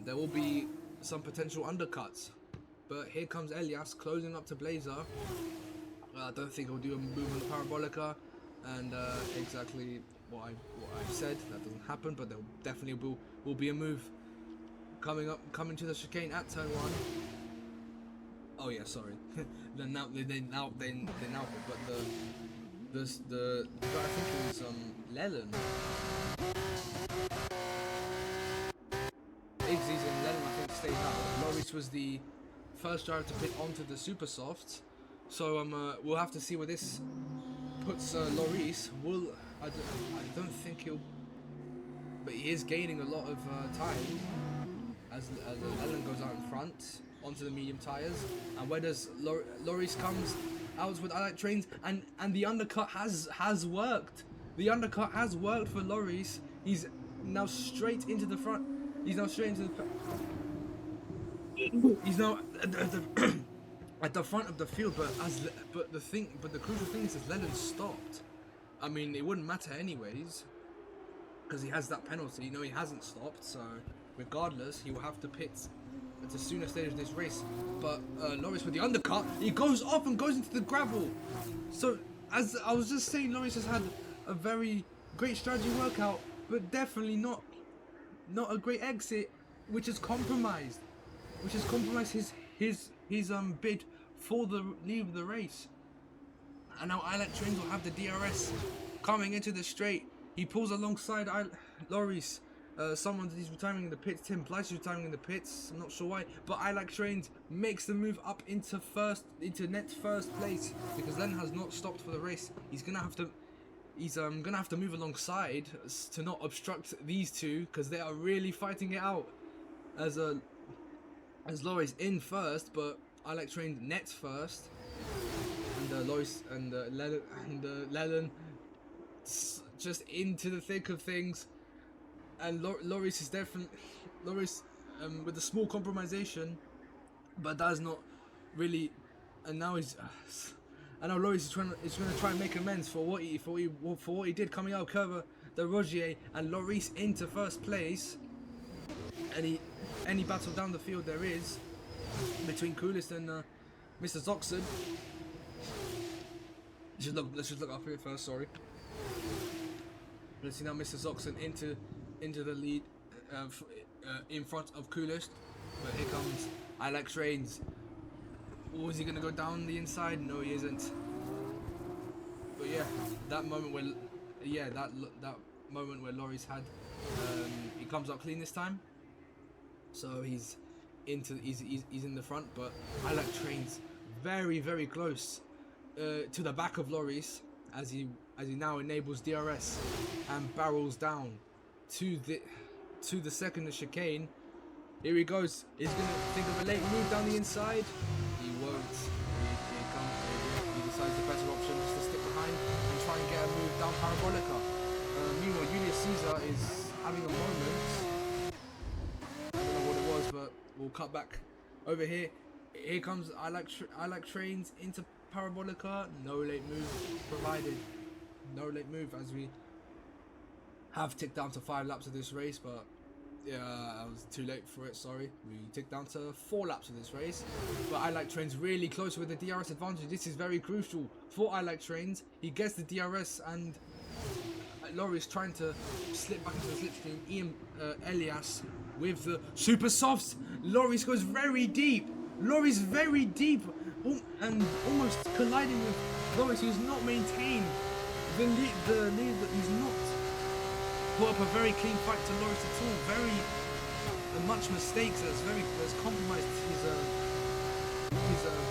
there will be some potential undercuts. But here comes Elias closing up to Blazer. I don't think he'll do a move on the Parabolica, and exactly what I said, that doesn't happen. But there definitely will be a move coming to the chicane at turn 1. Oh yeah, sorry. they now but the I think it was Leland. Iggy's and Leland I think stayed out. Loris was the first driver to pit onto the super softs, so we'll have to see where this puts Loris. I don't think he'll, but he is gaining a lot of time as Leland goes out in front onto the medium tires. And where does Loris comes out with I Like Trains, and the undercut has worked. The undercut has worked for Loris. He's now straight into the front. He's now straight into the. He's now at the front of the field, but the crucial thing is Leland stopped. I mean, it wouldn't matter anyways, because he has that penalty. No, he hasn't stopped, so regardless, he will have to pit at the sooner stage of this race. But Loris with the undercut, he goes off and goes into the gravel. So as I was just saying, Loris has had a very great strategy workout, but definitely not a great exit, which has compromised his bid for the lead of the race. And now I Like Trains will have the DRS coming into the straight. He pulls alongside Loris. Someone that he's retiring in the pits. Tim Blythe is retiring in the pits. I'm not sure why, but I Like Trains makes the move up into net first place, because Len has not stopped for the race. He's gonna have to move alongside to not obstruct these two, because they are really fighting it out. As Loris in first, but I Like Trains net first, and Loris and Leland just into the thick of things. And Loris is definitely with a small compromisation, but that's not really. And now I know Loris is going to try and make amends for what he did coming out of Curva de Rogier, and Loris into first place. Any battle down the field there is between Coolest and Mr. Zoxon. Let's just look up here first. Sorry. Let's see now Mr. Zoxon into the lead in front of Coolest. But here comes I Like Trains. Oh, is he going to go down the inside? No, he isn't. But yeah, that moment where Loris had, he comes up clean this time. So he's in the front, but I Like Trains very, very close to the back of Loris as he now enables DRS and barrels down to the second chicane. Here he goes. He's gonna think of a late move down the inside. He won't. He decides the better option is to stick behind and try and get a move down Parabolica. Meanwhile, Julius Caesar is having a moment. I don't know what it was, but we'll cut back over here. Here comes I Like Trains into Parabolica. No late move provided. No late move, as we have ticked down to 5 laps of this race, but Yeah, I was too late for it, sorry. We ticked down to 4 laps of this race. But I Like Trains really close with the DRS advantage. This is very crucial for I Like Trains. He gets the DRS and Lrc trying to slip back into the slipstream. Elias with the super softs. Lrc goes very deep. Lrc's very deep and almost colliding with Lrc, who's not maintained the lead. He's not put up a very clean fight to Lrc at all. Very much mistakes. Has compromised his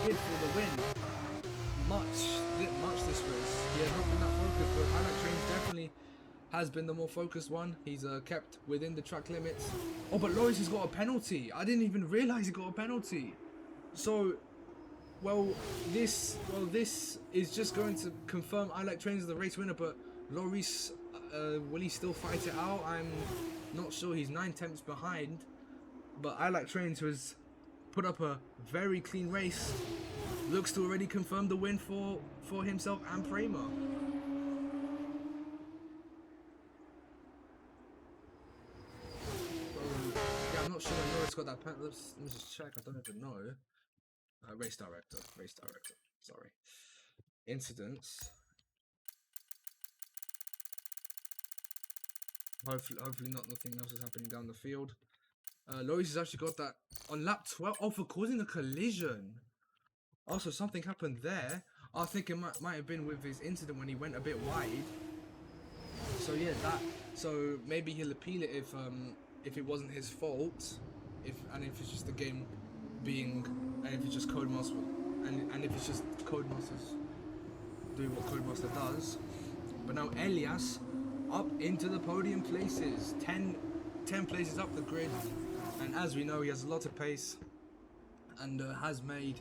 bid for the win. Much this race. He has not been that focused, but I Like Trains definitely has been the more focused one. He's kept within the track limits. Oh, but Lrc has got a penalty. I didn't even realize he got a penalty. So, this is just going to confirm I Like Trains as the race winner. But Lrc, will he still fight it out? I'm not sure. He's 9 tenths behind. But I Like Trains, who has put up a very clean race, looks to already confirm the win for himself and Prema. Yeah, I'm not sure when Lrc got that pen. Let me just check. I don't even know. Race director. Sorry. Incidents. Hopefully nothing else is happening down the field. Lrc has actually got that on lap 12. Oh, for causing a collision. Also, something happened there. I think it might have been with his incident when he went a bit wide. So yeah, so maybe he'll appeal it if it wasn't his fault, if it's just the game being, and if it's just Codemaster, and if it's just Codemasters doing what Codemaster does. But now Elias up into the podium places, 10 places up the grid, and as we know, he has a lot of pace, and has made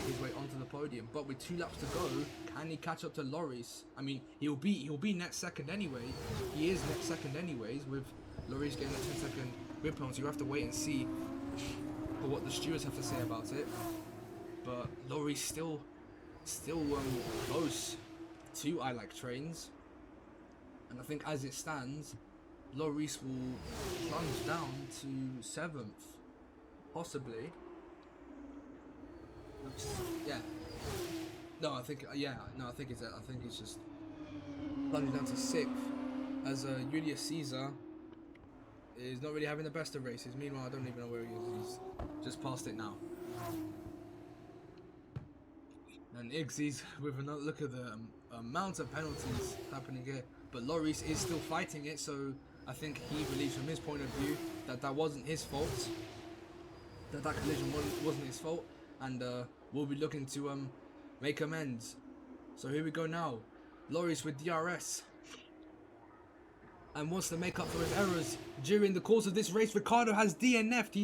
his way onto the podium. But with 2 laps to go, can he catch up to Lrc? I mean, he'll be next second anyway. He is next second anyways, with Lrc getting a 10-second grid penalty. You have to wait and see what the stewards have to say about it. But Lrc still close to I Like Trains, and I think as it stands, Lrc will plunge down to 7th, possibly. Yeah. I think it's just plunging down to 6th, as Julius Caesar is not really having the best of races. Meanwhile, I don't even know where he is. He's just past it now. And Iggy's with another look at the amount of penalties happening here. But Lrc is still fighting it, so I think he believes from his point of view that wasn't his fault. That collision wasn't his fault, and we'll be looking to make amends. So here we go now. Lrc with DRS, and wants to make up for his errors during the course of this race. Ricciardo has DNF'd.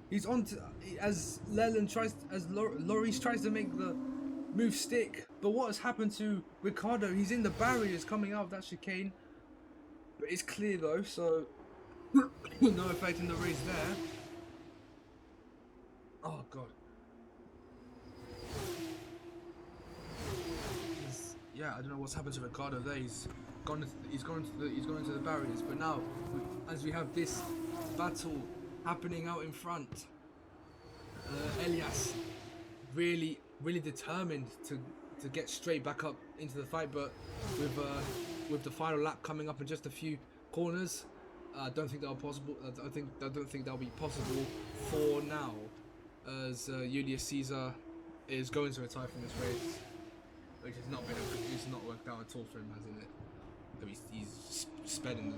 He's on to, as Lrc tries to make the move stick. But what has happened to Ricciardo? He's in the barriers coming out of that chicane, but it's clear though, so no effect in the race there. Oh god. Yeah, I don't know what's happened to Ricciardo there. He's going to the barriers. But now, as we have this battle happening out in front, Elias really determined to get straight back up into the fight. But with the final lap coming up in just a few corners, I don't think that'll possible. I don't think that'll be possible for now, as Julius Caesar is going to retire from this race, which has not worked out at all for him, hasn't it? He's sped in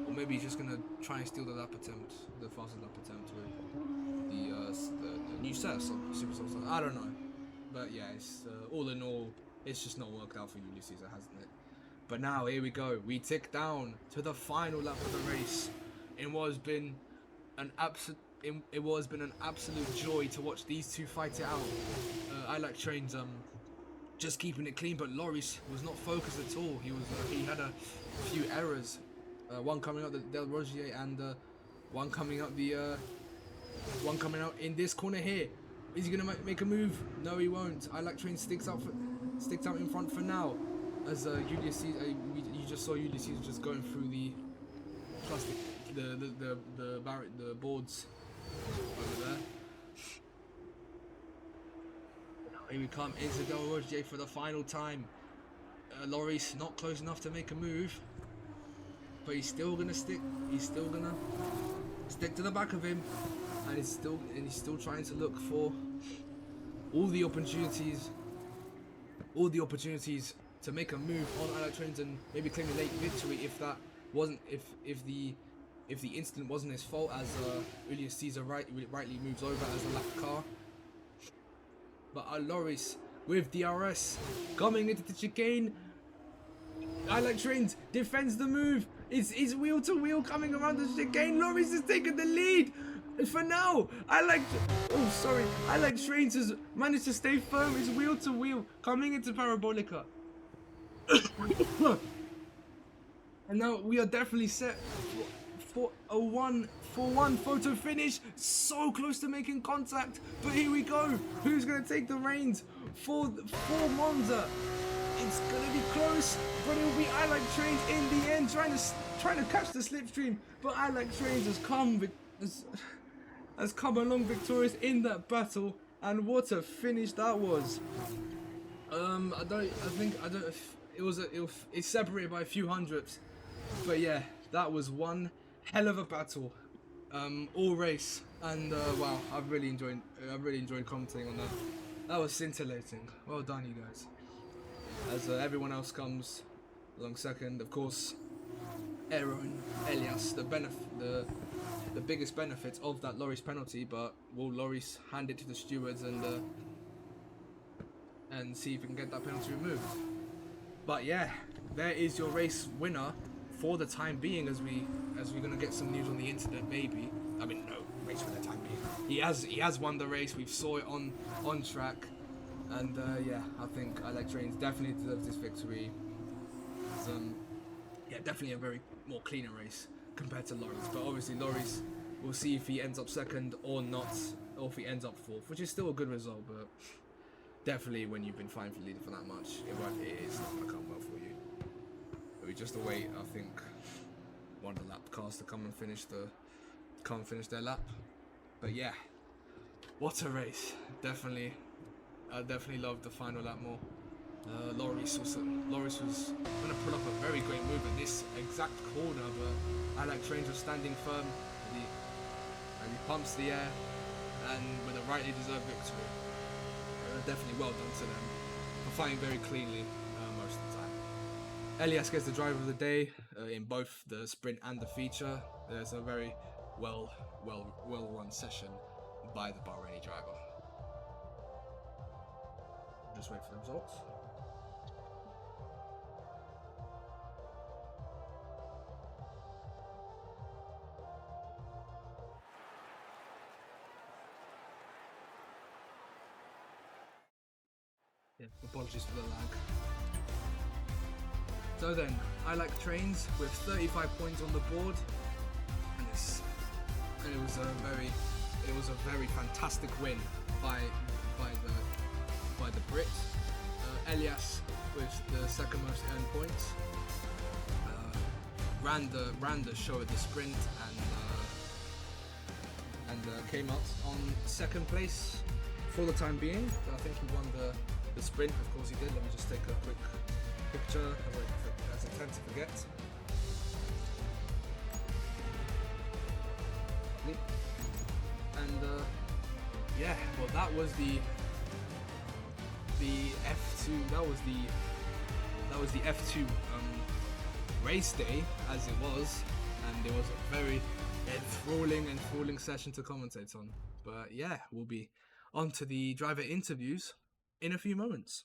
or maybe he's just gonna try and steal the fastest lap attempt with the new set of Super Soul. I don't know, but yeah, it's all in all, it's just not worked out for Julius Caesar, hasn't it? But now here we go. We tick down to the final lap of the race. It was been an absolute joy to watch these two fight it out. I Like Trains just keeping it clean, but Lrc was not focused at all. He had a few errors. One coming out the Del Rogier, and one coming out in this corner here. Is he gonna make a move? No, he won't. I Like Trains sticks out in front for now. As Julius Caesar, you just saw Julius Caesar just going through the the boards over there. Here we come into Del Rogier for the final time. Lrc not close enough to make a move, but he's still gonna stick. He's still gonna stick to the back of him, and he's still trying to look for all the opportunities to make a move on I Like Trains and maybe claim a late victory if that wasn't if the incident wasn't his fault, as Julius Caesar rightly moves over as a lap car. But Lrc with DRS coming into the chicane. I Like Trains defends the move. It's wheel to wheel coming around the chicane. Lrc is taking the lead. For now, I Like Trains has managed to stay firm. It's wheel to wheel coming into Parabolica. And now we are definitely set for a 1-for-1 photo finish. So close to making contact, but here we go. Who's gonna take the reins for Monza? It's gonna be close, but it will be I Like Trains in the end, trying to catch the slipstream. But I Like Trains has come along victorious in that battle, and what a finish that was. It's separated by a few hundredths, but yeah, that was one hell of a battle, all race, and wow, I've really enjoyed commentating on that. That was scintillating. Well done, you guys. As everyone else comes along second, of course, Aaron, Elias, the biggest benefit of that Lrc penalty, but will Lrc hand it to the stewards and see if we can get that penalty removed? But yeah, there is your race winner for the time being, as we're gonna get some news on the incident maybe. I mean, no race for the time being. He has won the race. We saw it on track, and yeah, I think I Like Trains definitely deserves this victory. It's, yeah, definitely a very more cleaner race compared to Lrc, but obviously Lrc, we'll see if he ends up second or not, or if he ends up fourth, which is still a good result, but definitely when you've been fighting for leading for that much, it is not going to come well for you. But we just await, I think, one of the lap cars to come and finish their lap. But yeah, what a race! Definitely, I definitely loved the final lap more. Lrc was going to put up a very great move at this exact corner, but I Like Trains was standing firm, and he pumps the air, and with a rightly deserved victory. Definitely well done to them for fighting very cleanly most of the time. Elias gets the driver of the day in both the sprint and the feature. There's a very well run session by the Bahraini driver. Just wait for the results. Yeah, apologies for the lag. So then, I Like Trains with 35 points on the board, and it was a very fantastic win by the Brit. Elias with the second most earned points. Ran the show at the sprint and came out on second place for the time being. But I think he won the sprint. Of course he did. Let me just take a quick picture, as I tend to forget. And yeah, well, that was the F2. That was the F2 race day, as it was, and it was a very enthralling session to commentate on. But yeah, we'll be on to the driver interviews in a few moments.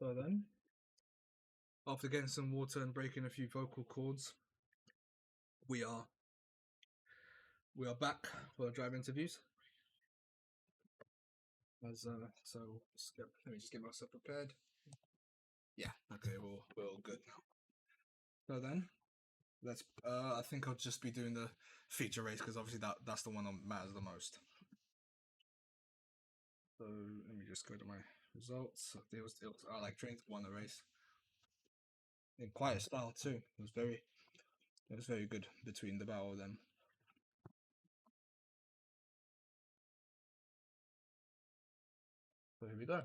So then, after getting some water and breaking a few vocal cords, we are back for drive interviews. So let me just get myself prepared. Yeah, okay, we're all good now. So then, let's. I think I'll just be doing the feature race because obviously that's the one that matters the most. So let me just go to my results. I like trains won the race in quiet style too. It was very good between the battle of them. So here we go.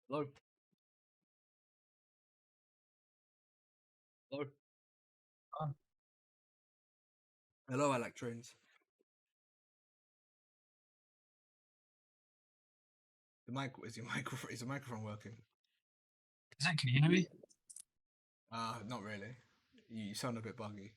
Hello. Hello. Hello, I like trains. Is your microphone working? Can you hear me? Not really. You sound a bit buggy.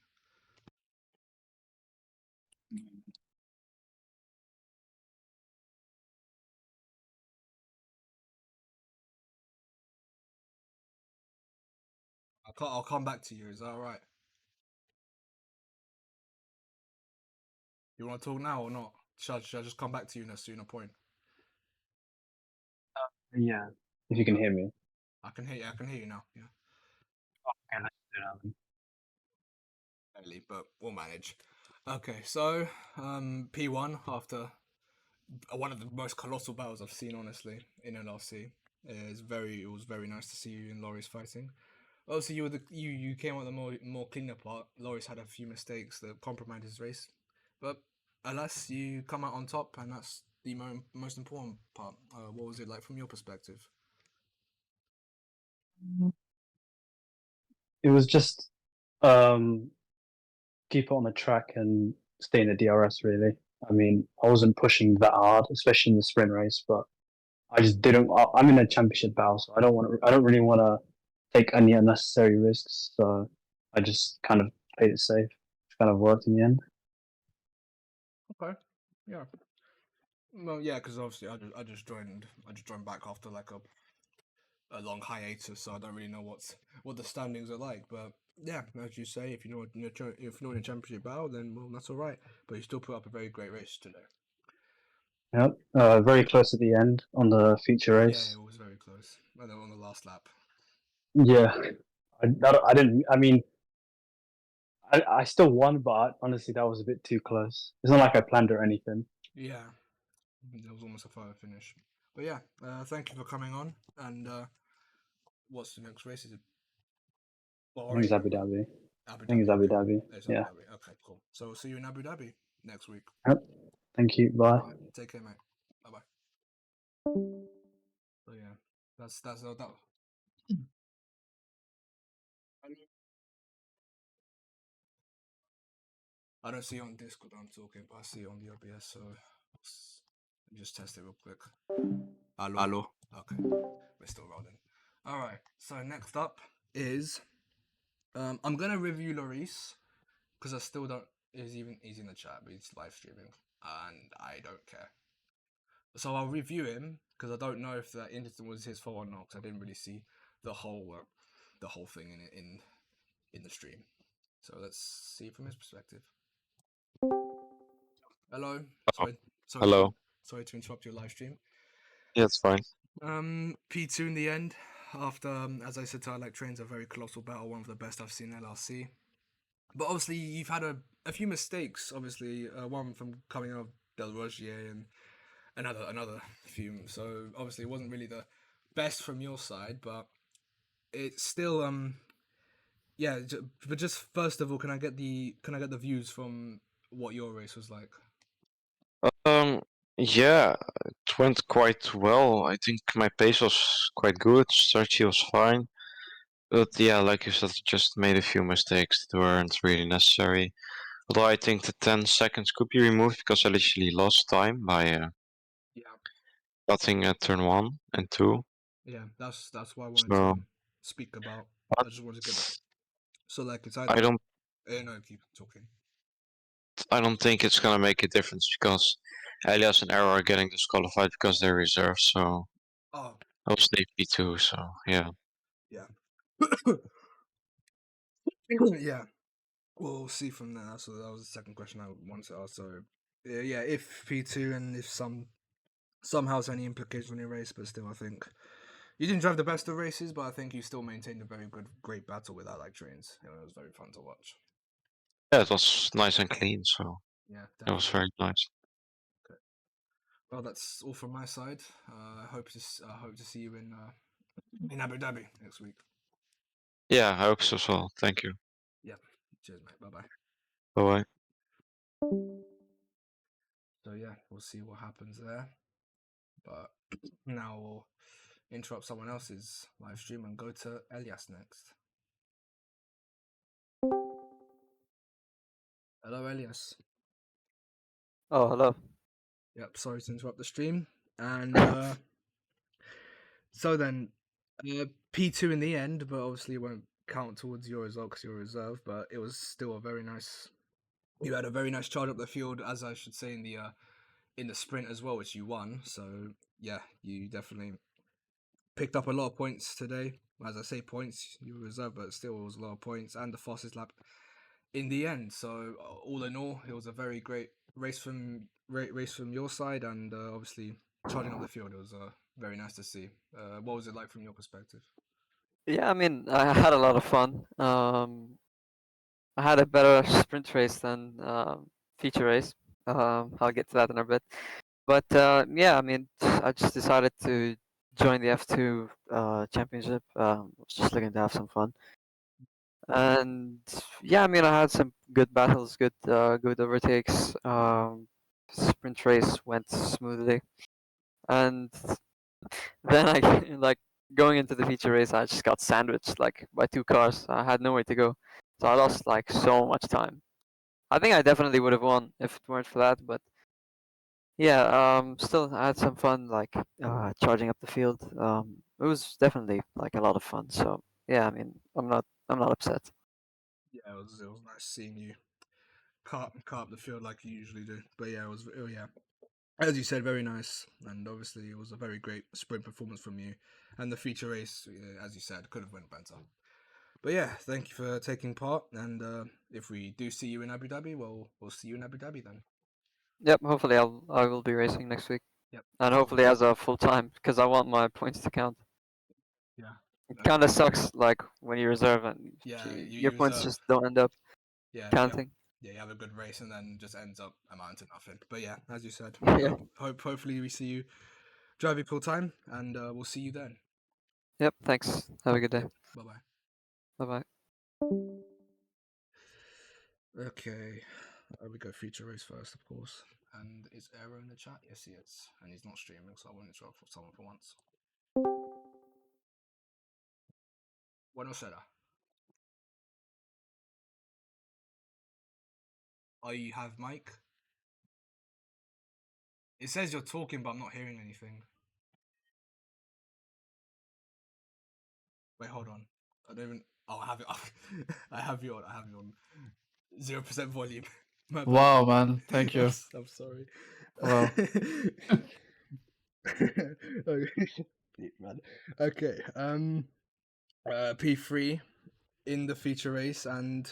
I'll come back to you. Is that all right? You want to talk now or not? Should I just come back to you in a sooner point? Yeah, if you can hear me. I can hear you. I can hear you now. Yeah, Okay, let's do that then. barely, but we'll manage. Okay, so P1 after one of the most colossal battles I've seen, honestly, in LRC. It was very nice to see you and Loris fighting. Obviously, you came out the more cleaner part. Loris had a few mistakes that compromised his race, but alas, you come out on top, and that's the most important part. What was it like from your perspective? It was just um, keep it on the track and stay in the DRS really. I mean, I wasn't pushing that hard, especially in the sprint race, but I just didn't. I'm in a championship battle, so I don't really want to take any unnecessary risks. So I just kind of played it safe. It kind of worked in the end. Okay, yeah. Well, yeah, because obviously I just joined back after like a long hiatus, so I don't really know what the standings are like. But yeah, as you say, if you're not in a championship battle, then well, that's all right. But you still put up a very great race today. Yep. Very close at the end on the feature Yeah, race. it was very close. I know on the last lap. Yeah. I didn't. I mean, I still won, but honestly, that was a bit too close. It's not like I planned or anything. Yeah, there was almost a photo finish. But yeah, thank you for coming on. And what's the next race? Is it I think it's Bahrain? Abu Dhabi. Abu I think it's Dhabi. Abu Okay, Dhabi. it's Abu Yeah. Dhabi. Okay, cool. So we'll see you in Abu Dhabi next week. Yep. Thank you. Bye. All right, take care, mate. Bye bye. So yeah, that's that. I don't see it on Discord I'm talking, but I see it on the OBS, so just test it real quick. Hello. Okay, we're still rolling. All right. So next up is I'm gonna review Lrc because I still don't. He's in the chat, but he's live streaming, and I don't care. So I'll review him because I don't know if that incident was his fault or not. Because I didn't really see the whole thing in the stream. So let's see from his perspective. Hello. Hello. Sorry to interrupt your live stream. Yeah, it's fine. P2 in the end. After, as I said, I like trains a very colossal battle, one of the best I've seen in LRC. But obviously, you've had a few mistakes. Obviously, one from coming out of Delrogier and another few. So obviously, it wasn't really the best from your side, but it's still yeah. But just first of all, can I get the views from what your race was like? Um, yeah, it went quite well. I think my pace was quite good. Strategy was fine. But yeah, like you said, I just made a few mistakes that weren't really necessary. Although I think the 10 seconds could be removed because I literally lost time by Yeah. cutting at turn 1 and 2. Yeah, that's why I wanted So to speak about. but I just wanted to get that. So like it's I either don't no, keep talking. I don't think it's gonna make a difference because Elias and Arrow are getting disqualified because they're reserved. So Oh, I'll stay P2. So yeah. yeah. Yeah. We'll see from there. So that was the second question I wanted to ask. So yeah, if P2 and if somehow has any implications on your race, but still, I think you didn't drive the best of races, but I think you still maintained a very great battle with that like trains. You know, it was very fun to watch. Yeah, it was nice and clean. So Yeah, it was definitely. very nice. Okay. Well, that's all from my side. I hope to see you in Abu Dhabi next week. Yeah, I hope so as well. Thank you. Yeah. Cheers, mate. Bye bye. Bye bye. So yeah, we'll see what happens there. But now we'll interrupt someone else's live stream and go to Elias next. Hello, Elias. Oh, hello. Yep, sorry to interrupt the stream. And so then, P2 in the end, but obviously it won't count towards your result because you're reserve. But it was still a very nice. You had a very nice charge up the field, as I should say in the sprint as well, which you won. So yeah, you definitely picked up a lot of points today. As I say, points you were reserved, but still it was a lot of points and the fastest lap in the end. So all in all, it was a very great race from your side, and obviously charging up the field. It was very nice to see. What was it like from your perspective? Yeah, I mean, I had a lot of fun. I had a better sprint race than feature race. I'll get to that in a bit. But yeah, I mean, I just decided to join the F2 championship. Was just looking to have some fun. And yeah, I mean, I had some good battles, good overtakes. Sprint race went smoothly, and then I like going into the feature race, I just got sandwiched like by two cars. I had nowhere to go, so I lost like so much time. I think I definitely would have won if it weren't for that, but yeah, still I had some fun like charging up the field. It was definitely like a lot of fun. So yeah, I mean, I'm not upset. Yeah, it was nice seeing you cut up the field like you usually do. But yeah, yeah, as you said, very nice, and obviously it was a very great sprint performance from you. And the feature race, as you said, could have went better. But yeah, thank you for taking part. And if we do see you in Abu Dhabi, well, we'll see you in Abu Dhabi then. Yep, hopefully I will be racing next week, Yep. and hopefully as a full time because I want my points to count. Yeah. It kind of sucks like when you reserve and Yeah, your you points reserve. just don't end up Yeah, counting. you have a good race and then just ends up amounting to nothing. But yeah, as you said, Yeah. hopefully we see you driving full time, and we'll see you then. Yep. Thanks. Have a good day. Bye bye. Bye bye. Okay, we go feature race first, of course. And is Aero in the chat? Yes, he is, and he's not streaming, so I won't interrupt someone for once. Buenos Aires. Oh, you have mic? It says you're talking, but I'm not hearing anything. Wait, hold on. I don't even. Oh, I have it. I have you on. I have you on 0% volume. My bad. Wow, man. Thank you. I'm sorry. Wow. Okay. Man. Okay. P3 in the feature race and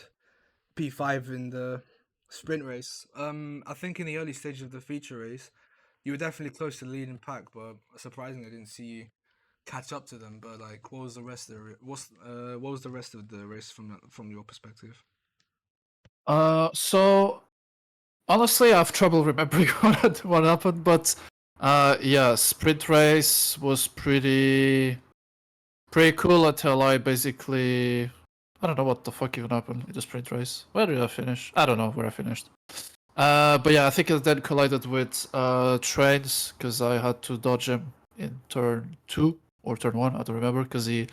P5 in the sprint race. I think in the early stages of the feature race, you were definitely close to the leading pack, but surprisingly, I didn't see you catch up to them. But like, what was the rest of the what was the rest of the race from your perspective? So honestly, I have trouble remembering what happened, but yeah, sprint race was pretty cool until I basically I don't know what the fuck even happened in the sprint race. Where did I finish? I don't know where I finished. But yeah, I think I then collided with trains because I had to dodge him in turn 2 or turn 1. I don't remember because he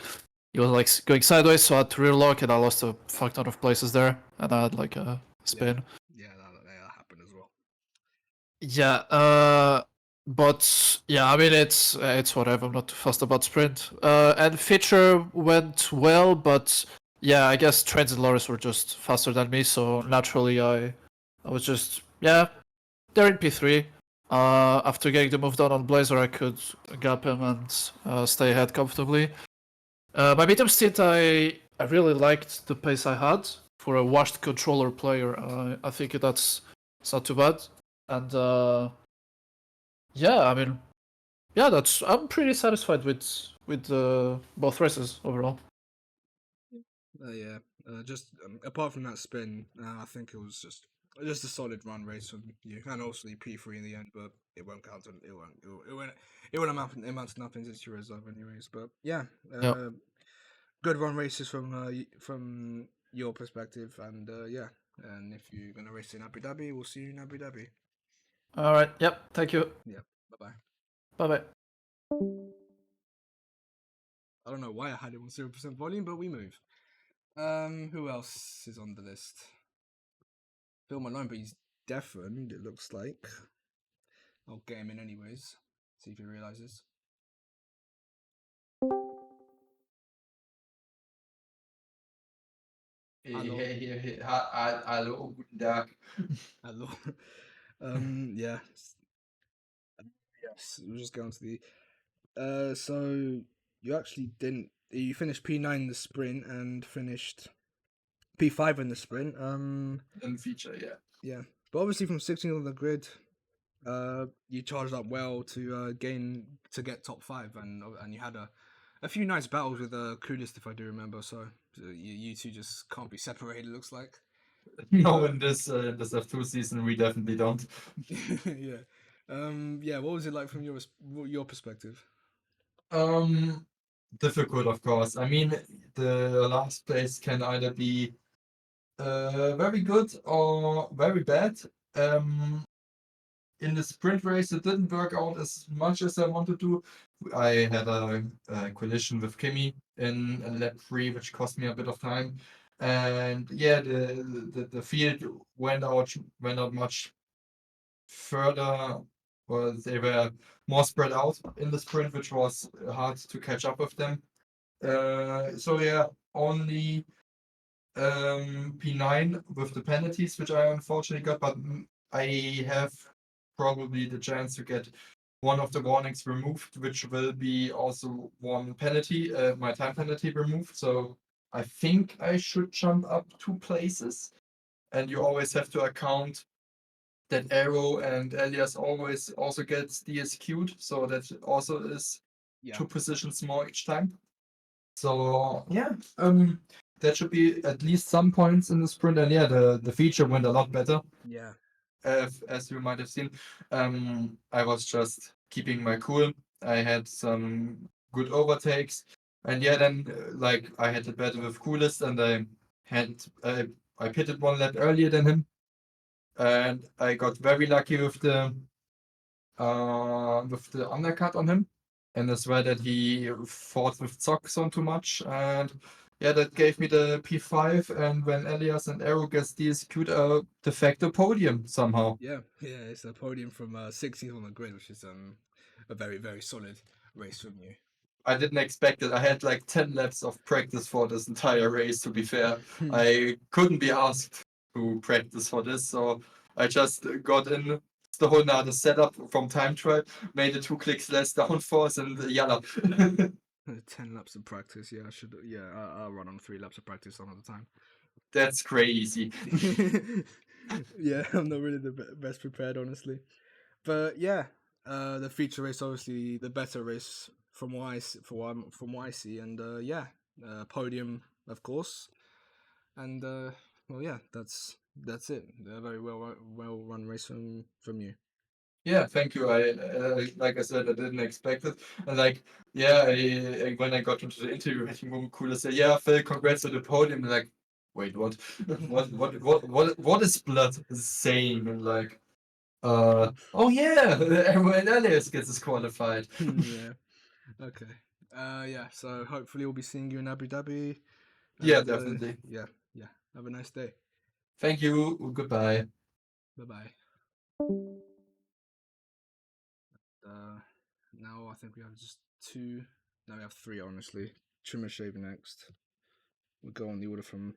was like going sideways, so I had to rear lock and I lost a fuck ton of places there, and I had like a spin. Yeah, that happened as well. Yeah, but yeah, I mean it's whatever. I'm not too fussed about sprint. And feature went well, but yeah, I guess trains and lorries were just faster than me, so naturally I I was just, yeah, they're in P3. After getting the move done on Blazer, I could gap him and stay ahead comfortably. My medium stint, I really liked the pace I had for a washed controller player. I think that's it's not too bad. And yeah, I mean, yeah, that's I'm pretty satisfied with both races overall. Yeah, just apart from that spin, I think it was just a solid run race from you, and also the P3 in the end, but it won't count. It won't amount to nothing since you reserve anyways. But yeah, Yeah. good run races from your perspective, and yeah, and if you're gonna race in Abu Dhabi, we'll see you in Abu Dhabi. All right. Yep. Thank you. Yeah, bye bye. Bye bye. I don't know why I had it on 0% volume, but we move. Who else is on the list? Film alone, but he's deafened, it looks like. I'll get him in anyways. See if he realizes. Hallo. Hallo, guten Tag. Hello. Yeah. Yes, we'll just go on to the. So you actually didn't. You finished P9 in the sprint and finished P5 in the sprint. In feature, yeah. Yeah, but obviously from 16th on the grid, you charged up well to get top 5, and you had a few nice battles with Coolest, if I do remember. So you two just can't be separated. It looks like. No, in this F2 season, we definitely don't. Yeah. Yeah. What was it like from your perspective? Difficult, of course. I mean, the last place can either be very good or very bad. In the sprint race, it didn't work out as much as I wanted to. I had a collision with Kimi in lap 3, which cost me a bit of time. And yeah, the field went out much further, or they were more spread out in the sprint, which was hard to catch up with them. So yeah, only P9 with the penalties, which I unfortunately got, but I have probably the chance to get one of the warnings removed, which will be also one penalty, my time penalty removed. So I think I should jump up 2 places. And you always have to account that Arrow and Elias always also gets DSQ'd, so that also is Yeah. 2 positions more each time. So yeah, that should be at least some points in the sprint. And yeah, the feature went a lot better. Yeah. As you might have seen, I was just keeping my cool. I had some good overtakes, and yeah, then like I had a battle with Coolest, and I pitted 1 lap earlier than him, and I got very lucky with the undercut on him, and as well that he fought with Zoxon too much, and yeah, that gave me the P5. And when Elias and Arrow gets DSQ'd, a de facto podium somehow. Yeah. It's a podium from 16th on the grid, which is a very very solid race from you. I didn't expect it. I had like 10 laps of practice for this entire race, to be fair. I couldn't be asked to practice for this, so I just got in the whole nother setup from time trial, made it 2 clicks less downforce, and yalla. 10 laps of practice. Yeah, I should. Yeah, I'll run on 3 laps of practice some of the time. That's crazy. Yeah, I'm not really the best prepared, honestly. But yeah, the feature race obviously the better race from what I see, and yeah, podium of course, and well yeah, that's it. A very well run race from you. Yeah, thank you. I like I said, I didn't expect it. And like, yeah, when I got into the interview, I think one cool said, "Yeah, Phil, congrats on the podium." And like, wait, what? What is blood saying? And like, oh yeah, everyone else gets disqualified. Yeah. Okay. Yeah. So hopefully we'll be seeing you in Abu Dhabi. Yeah, And, definitely. yeah. Have a nice day. Thank you. Goodbye. Bye bye. Now I think we have just 2. Now we have 3, honestly. Trimmer Shave next. We'll go on the order from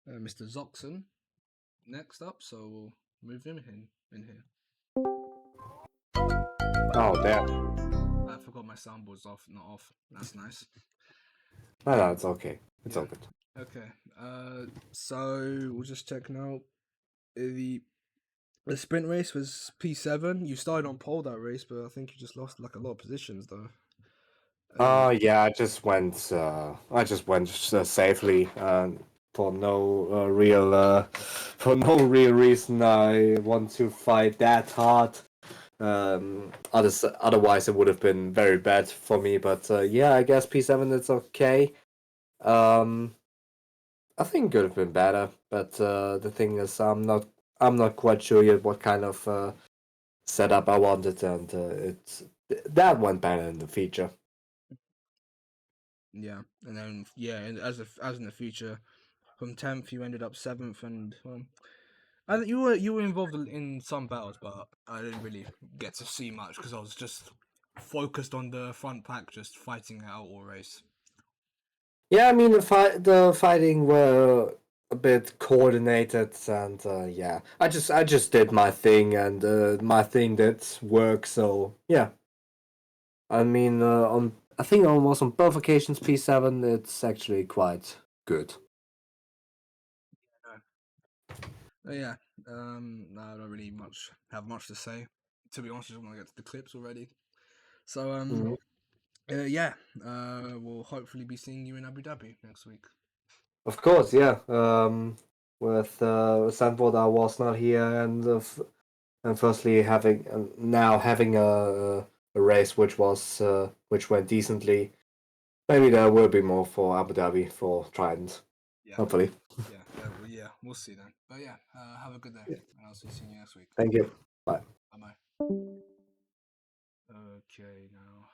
Mr. Zoxon. next up, so we'll move him in here. Oh, damn. I forgot my soundboard's off, not off. That's nice. No, it's okay. It's all Yeah. good. Okay. So we'll just check now. The sprint race was P7. You started on pole that race, but I think you just lost like a lot of positions though. Yeah, I just went safely, for no real for no real reason. I want to fight that hard. Otherwise it would have been very bad for me. But yeah, I guess P7 it's okay. I think it could have been better, but the thing is, I'm not quite sure yet what kind of setup I wanted, and that went better in the feature. Yeah, and then and as in the future, from 10th you ended up 7th, and I think you were involved in some battles, but I didn't really get to see much because I was just focused on the front pack, just fighting it out all race. Yeah, I mean the fighting were a bit coordinated, and yeah, I just did my thing, and my thing did work. So yeah, I mean I think almost on both occasions P7 it's actually quite good. Yeah, no, I don't really have much to say. To be honest, I just want to get to the clips already. So Mhm. yeah, we'll hopefully be seeing you in Abu Dhabi next week. Of course, yeah. With Sanford, I was not here, and firstly having now having a race which went decently. Maybe there will be more for Abu Dhabi for Trident. Yeah, Hopefully. yeah, we'll see then. But yeah, have a good day, Yeah. and I'll see you next week. Thank you. Bye. Bye bye. Okay, now,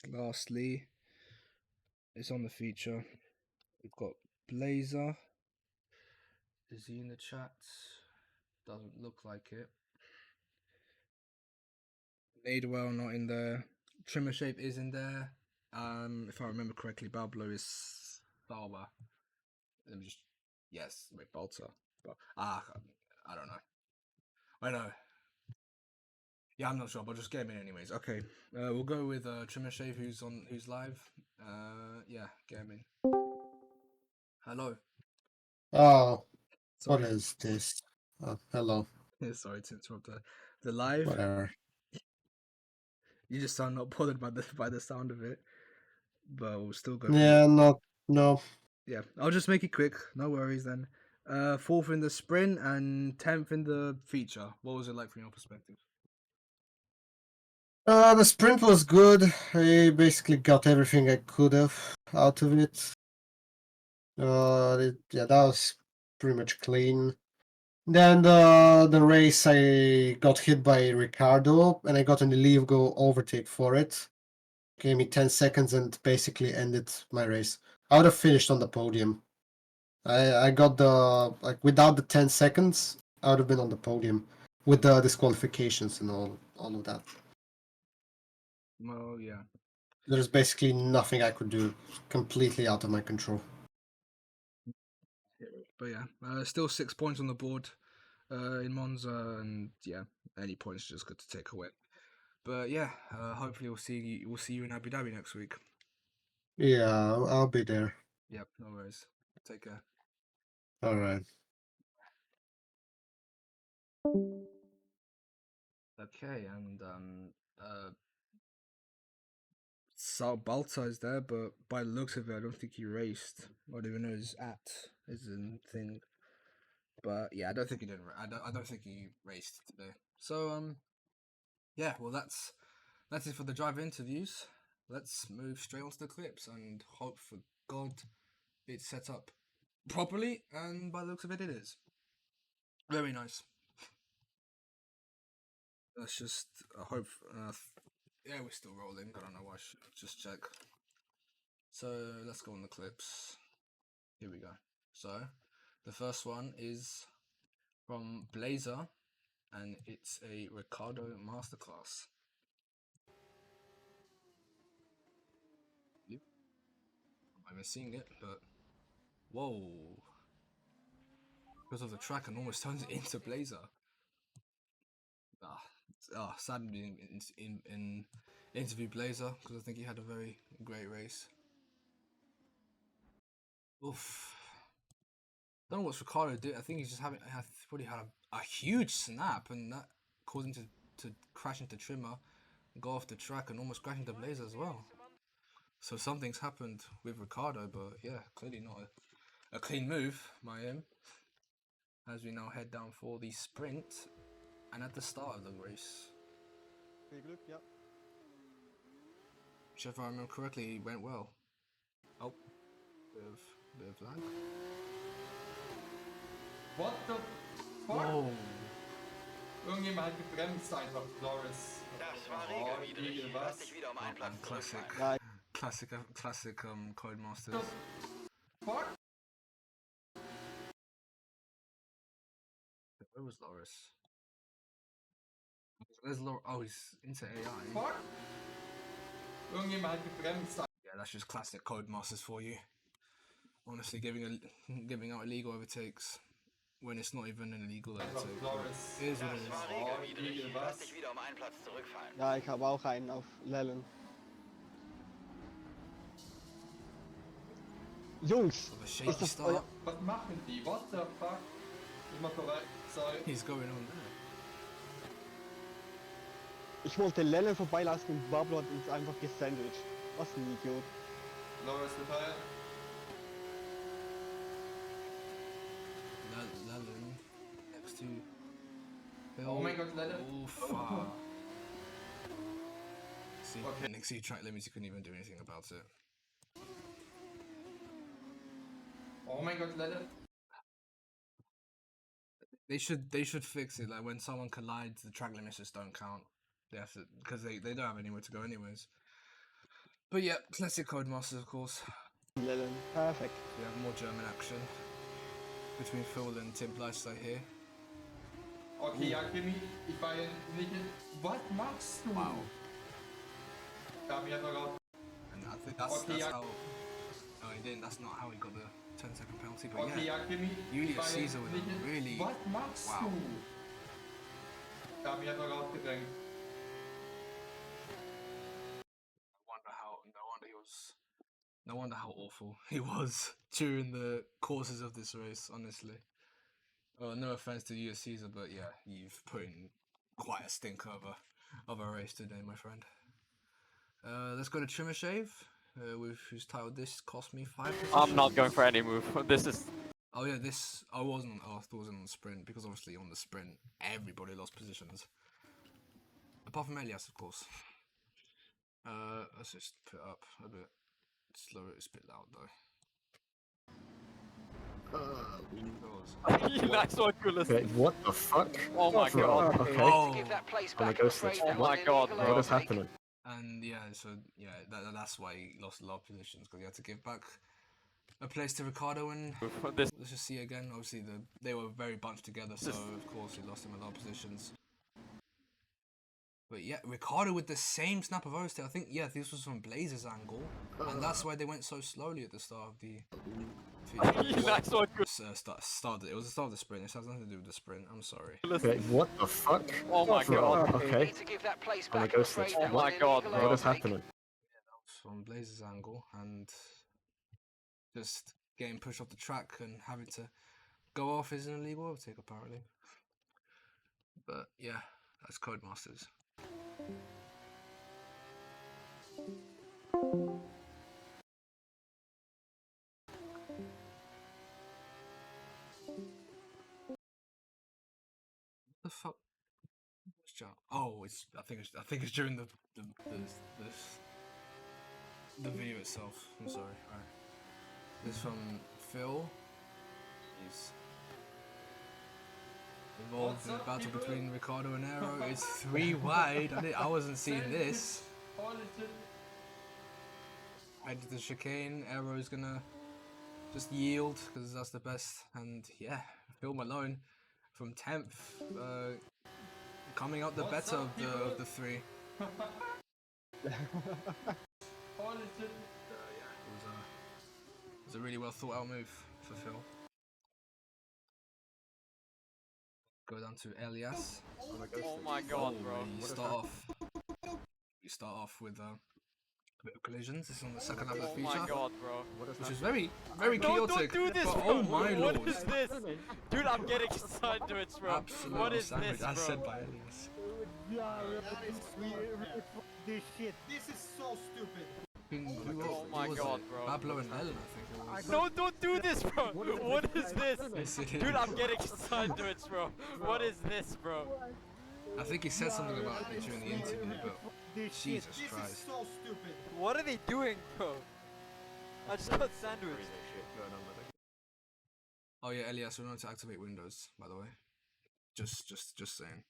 lastly, it's on the feature. We've got Blazer. Is he in the chat? Doesn't look like it. Nadewell not in there. Trimmer Shape is in there. If I remember correctly, Bablo is Thalba. Let me just wait, Balta. But I don't know. I know. Yeah, I'm not sure, but just get him in anyways. Okay. We'll go with Trimmer Shave who's live. Yeah, get him in. Hello. Oh, what Sorry. is this? Hello. Sorry to interrupt the live. Whatever. You just sound not bothered by the sound of it. But we'll still go for Yeah, no. Yeah, I'll just make it quick. No worries then. Fourth in the sprint and 10th in the feature. What was it like from your perspective? The sprint was good. I basically got everything I could have out of it. Yeah, that was pretty much clean. Then the race, I got hit by Ricardo, and I got an illegal go overtake for it. Gave me 10 seconds and basically ended my race. I would have finished on the podium. I got without the 10 seconds, I would have been on the podium with the disqualifications and all of that. Well, yeah. There's basically nothing I could do. Completely out of my control. But yeah, still 6 points on the board in Monza, and yeah, any points just good to take away. But yeah, hopefully we'll see you in Abu Dhabi next week. Yeah, I'll be there. Yep, no worries. Take care. All right. Okay, and Sal Balta is there, but by the looks of it, I don't think he raced. I don't even know his is a thing. But yeah, I don't think he did. I don't think he raced today. So yeah. Well, that's it for the driver interviews. Let's move straight onto the clips and hope for God it's set up properly. And by the looks of it, it is. Very nice. Let's just hope. Yeah, we're still rolling. I don't know why. I should just check. So let's go on the clips. Here we go. So the first one is from Blazer, and it's a Ricardo masterclass. Yep. I'm not even seeing it, but whoa. because of the track and almost turns it into Blazer. Sad being in interview Blazer because I think he had a very great race. Oof. Don't know what Ricardo did. I think he's just probably had a huge snap, and that caused him to crash into Trimmer, go off the track, and almost crash into Blazer as well. So something's happened with Ricardo, but yeah, clearly not a clean move by him. As we now head down for the sprint, and at the start of the race, which if I remember correctly, went well. Oh, bit of lag. What the fuck? Whoa. Irgendjemand hat gebremst einfach, Loris. Das war Oh, regelwidrig. Igel, Lass was? dich wieder um einen Platz Classic. zurückfallen. Classic Codemasters. Fuck? Where was Loris? Where's Loris? Oh, he's into AI. Fuck? Irgendjemand hat gebremst. Yeah, that's just classic Codemasters for you. Honestly, giving out illegal overtakes when it's not even an illegal overtake. Loris. It is what it Das is. war Oh, regelwidrig. Igel, Lass was? dich wieder um einen Platz zurückfallen. Ja, ich habe auch einen auf Lellen. Jungs, Of a ist shaky das start. euer... Was machen die? What the fuck? Ist mal korrekt. Sorry. He's going on there. Ich wollte Lellen vorbeilassen und Pablo hat uns einfach gesandwiched. Was ein Idiot. Loris Retire. Lellen next to Phil. Oh my god, Lellen. Oh, far. See, Okay. next to track limits, you couldn't even do anything about it. Oh my god, Lellen. They should fix it. Like when someone collides, the track limits just don't count. They have to, because they don't have anywhere to go anyways. But yeah, classic Codemasters, of course. Lellen, perfekt. We have more German action between Phil and Tim Bleister here. Okay, ja, Kimi, ich war ja nicht in... Was machst du? Wow. Da hab ich einfach auch... And I think that's Okay, ja. how. No, he didn't. That's not how he got the 10-second penalty. But Okay, yeah, ja, Kimi, Julius ich war ja Caesar with nicht a in... really. Was machst Wow. du? Da hab ich einfach rausgedrängt. No wonder how awful he was during the courses of this race. Honestly. No offense to you, Caesar, but yeah, you've put in quite a stinker of a race today, my friend. Let's go to Trimmer Shave, who's titled "This Cost Me 5 Positions." I'm not going for any move. This is Oh yeah, this I wasn't. I thought it was on the sprint because obviously on the sprint everybody lost positions, apart from Elias, of course. Let's just put it up a bit slower. It's a bit loud though. nice one, Kulis. Wait, what the fuck? Oh my god. Okay. Oh, Give that place I'm a back, I'm ghost. afraid. Oh That my was an god, illegal bro. What is overtake. happening? and yeah, so yeah, that's why he lost a lot of positions because he had to give back a place to Ricardo and This let's just see again. Obviously, they were very bunched together, so of course he lost him a lot of positions. But yeah, Ricardo with the same snap of overstay. I think this was from Blazer's angle, and that's why they went so slowly at the start of the. nice one, Kulis. Start. It was the start of the sprint. This has nothing to do with the sprint. I'm sorry. Wait, what the fuck? Oh my god. Okay. Need to give that place I'm a back, I'm ghost. afraid. Oh That my was an god, illegal bro. What is overtake. happening? From Blazer's angle and just getting pushed off the track and having to go off is an illegal overtake apparently. But yeah, that's Codemasters. The fuck? Oh, I think it's during the video itself. I'm sorry. Alright. This is from Phil. He's involved What's in a up, battle people? between Ricardo and Aero. It's 3 wide. I wasn't seeing this. Head to the chicane. Aero's gonna just yield because that's the best. And yeah, Phil Malone from 10th, coming out the What's better up, of the three. It was a really well thought out move for Phil. go down to Elias. Oh my god, bro. We start off with a bit of collisions. This is on the second lap of the Oh feature. my god, bro. Which is very Don't chaotic. do this, but, bro. oh my What lord. is this? Dude, I'm getting sandwiched, bro. Absolutely What is sandwiched, this, as bro? said by Elias. This shit. This is so stupid. Oh my god, bro. Pablo and Ellen, I think it was. No, don't do this, bro. What is this? Yes, it Dude, is. I'm getting sandwiched, bro. What is this, bro? I think he said something about it during the interview, but Jesus Christ. So stupid. What are they doing, bro? I just got sandwiched. Oh yeah, Elias, we're not to activate Windows, by the way. Just saying.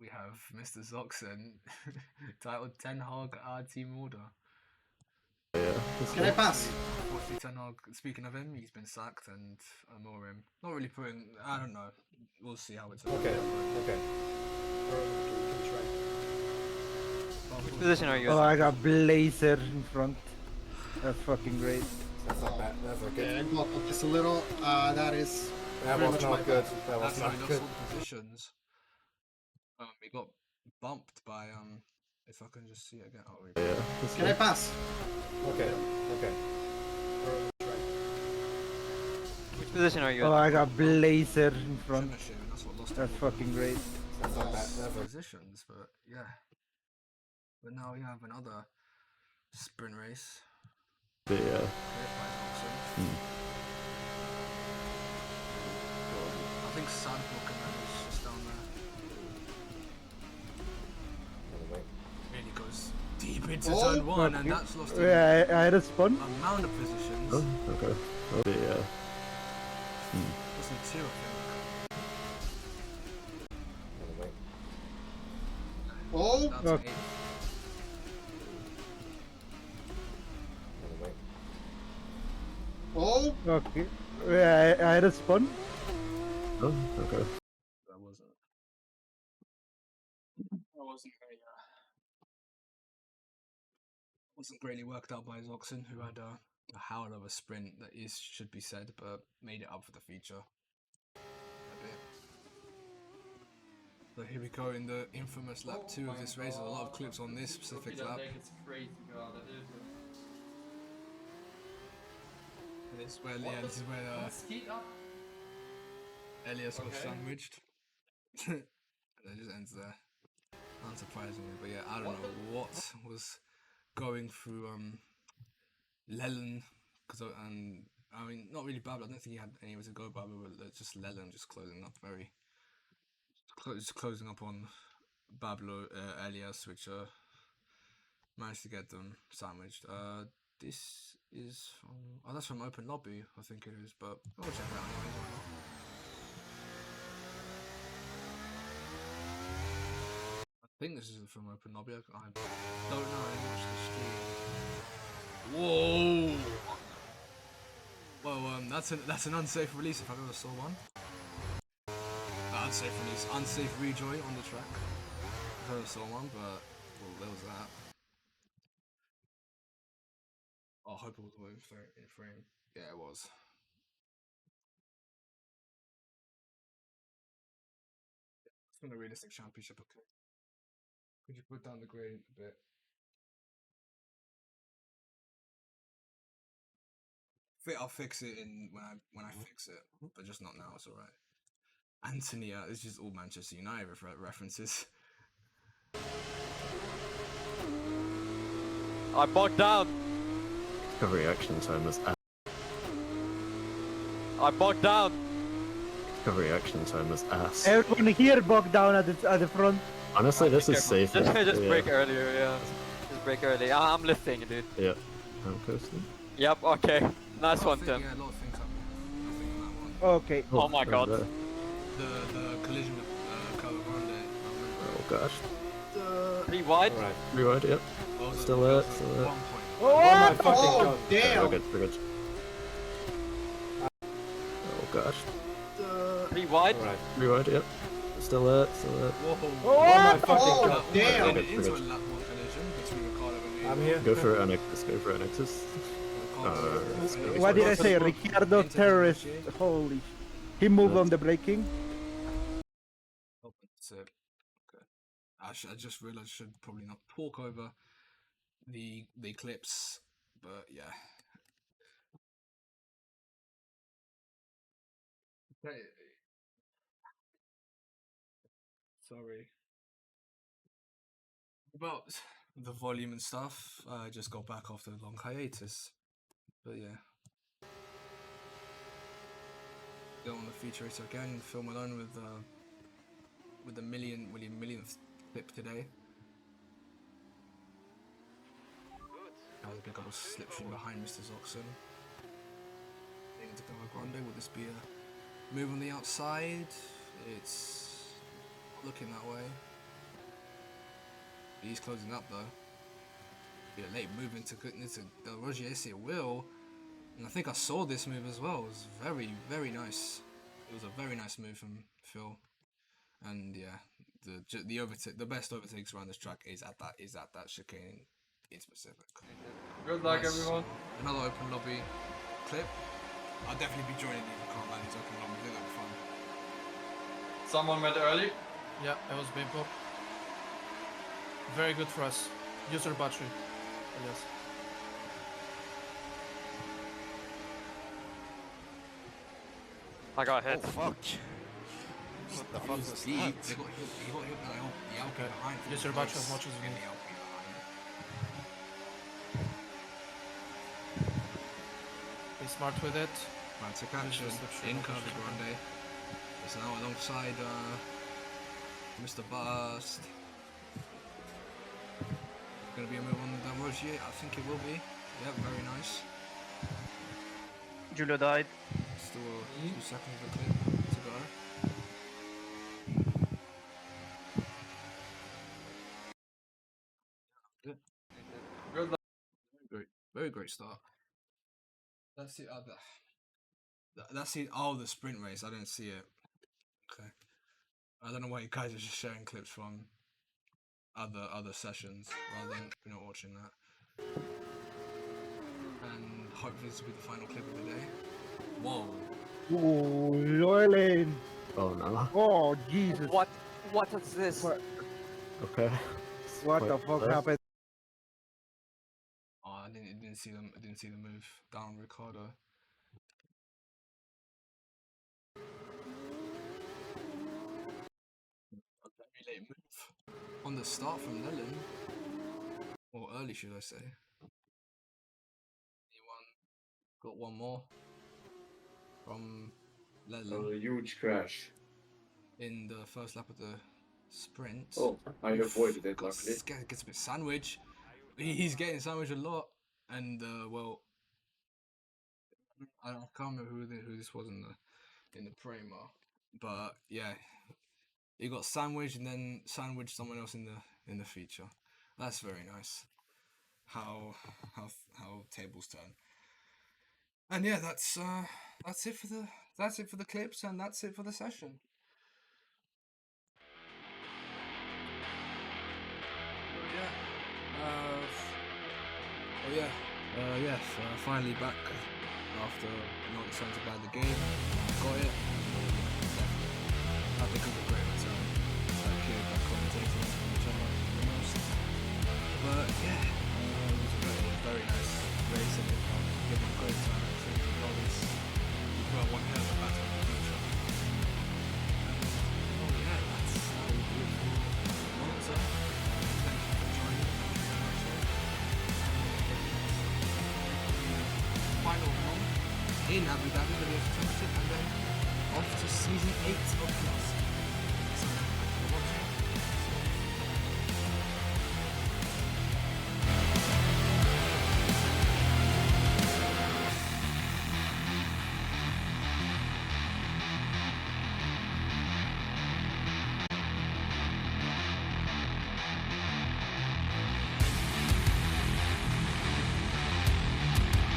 We have Mr. Zoxen, titled Ten Hag our team order. Can I pass? Unfortunately, Ten Hag, speaking of him, he's been sacked and Amorim not really putting, I don't know, we'll see how it's Okay. Which position are you Oh, in? I got Blazer in front. That's fucking great. That's not bad. That's not Yeah, good. I got just a little. That is. That very was much not my good. bad. That was That's how he not lost good. all the positions. He got bumped by, if I can just see it again. Oh, Can I pass? Okay. Which position are you Oh, in? I got Blazer in front. Finish him, and that's what lost That's him all fucking great. That's not bad. That's not positions, but yeah. But now we have another sprint race. Yeah. Cleared by Zoxen. I think Sandbrook is just down there. Really goes deep into turn one, and that's lost him Yeah, I had a spun. amount of positions. Oh, okay. Oh, yeah. Lost him two, I think. Oh. That's Okay. eight. Oh. Okay. Yeah, I had a spun. Oh, okay. That wasn't wasn't greatly worked out by Zoxen, who had a howl of a sprint that is should be said, but made it up for the feature a bit. So here we go in the infamous lap 2 of this race. There's a lot of clips on this specific lap. This is where Elias got sandwiched. And it just ends there. Unsurprisingly, but yeah, I don't know what was going through Lellen, because I mean, not really Babel. I don't think he had anywhere to go, Babel, but just Lellen just closing up closing up on Bablo Elias, which managed to get them sandwiched. This is from that's from Open Lobby, I think it is, but we'll check it out anyway. Why not? I think this is from Open Lobby. I don't know. I didn't watch the stream. Whoa! Well, that's an unsafe release if I've ever saw one. Unsafe release, unsafe rejoin on the track. If I ever saw one, but well, there was that. Oh, I hope it was in frame. Yeah, it was. It's been a realistic championship. Okay. Could you put down the gradient a bit? I'll fix it in when I fix it, but just not now. It's alright. Anthony, it's just all Manchester United references. I bogged down. Recovery action time was ass. I bogged down. Recovery action time was ass. Everyone here bogged down at the front. Honestly, this is safer. Just Yeah. break earlier, yeah. Just break early. I'm lifting, dude. Yeah. I'm coasting. Yep, okay. Nice one, Tim. Yeah, a lot of things happened. I think in that one. Okay. Oh my god. The collision with Kvyatbona. Oh gosh. 3 wide? Right. Rewind, yep. Still there, still there. 1 point. Oh my fucking Oh god. damn. We're good, we're good. Oh gosh. 3 wide? Right. Rewind, yep. Still there, still there. Whoa! Oh my fucking Oh god. damn. Into a lap 1 collision between Ricardo and me. I'm here. Go for it, Annexus, go for it, Annexus. What did I say? Ricciardo terrorist. Holy. He moved on the braking. Oh, that's it. Okay. I just realized I should probably not talk over the clips, but yeah. Okay. Sorry. About the volume and stuff, I just got back after a long hiatus. But yeah. Go on the feature race again, film alone with the millionth clip today. I was a pick up a slipstream behind Mr. Zoxon. Leading to Power Grande. Will this be a move on the outside? It's looking that way. He's closing up though. Be a late move into the Roger Essay will. And I think I saw this move as well. It was very, very nice. It was a very nice move from Phil. And yeah, the best overtakes around this track is at that chicane in specific. Good luck, everyone. Another open lobby clip. I'll definitely be joining the car line. These open lobbies, they're gonna be fun. Someone went early. Yeah, that was Bimpo. Very good for us. Use our battery. Yes. I got hit. Oh fuck. What the fuck was that? He got hit by the Alpine behind. Use your battery as much as you can. Be smart with it. Romantic action in Kvyatbona Grande. It's now alongside Mr. Bust. Gonna be a move on the Rogier, I think it will be. Yep, very nice. Julio died. Still 2 seconds of the clip to go. Good luck. Very great start. That's it. That's it. Oh, the sprint race. I didn't see it. Okay. I don't know why you guys are just sharing clips from other sessions rather than you're not watching that. And hopefully this will be the final clip of the day. Whoa. Oh, Loyalin. Oh no. Oh, Jesus. What is this? Okay. What Wait, the fuck what? happened? Oh, I didn't see them. I didn't see the move down Ricardo. A very late move on the start from Lelin, or early, should I say? Got one more from Lelin. A huge crash. In the first lap of the sprint. Oh, I avoided it luckily. Gets a bit sandwiched. He's getting sandwiched a lot, and well, I can't remember who this was in the Prema, but yeah, he got sandwiched and then sandwiched someone else in the feature. That's very nice. How tables turn. And yeah, that's it for the clips, and that's it for the session. Finally back after not deciding to buy the game. Got it. I think it was a great return. Back here, back commentating on the channel the most. But yeah, it was very nice racing. Gave me a great time actually. We put one hell of a battle in the future. Oh yeah, that's how we do it for Monza. Thank you for joining. Final run in Abu Dhabi, the championship, and then off to season 8 of Lrc.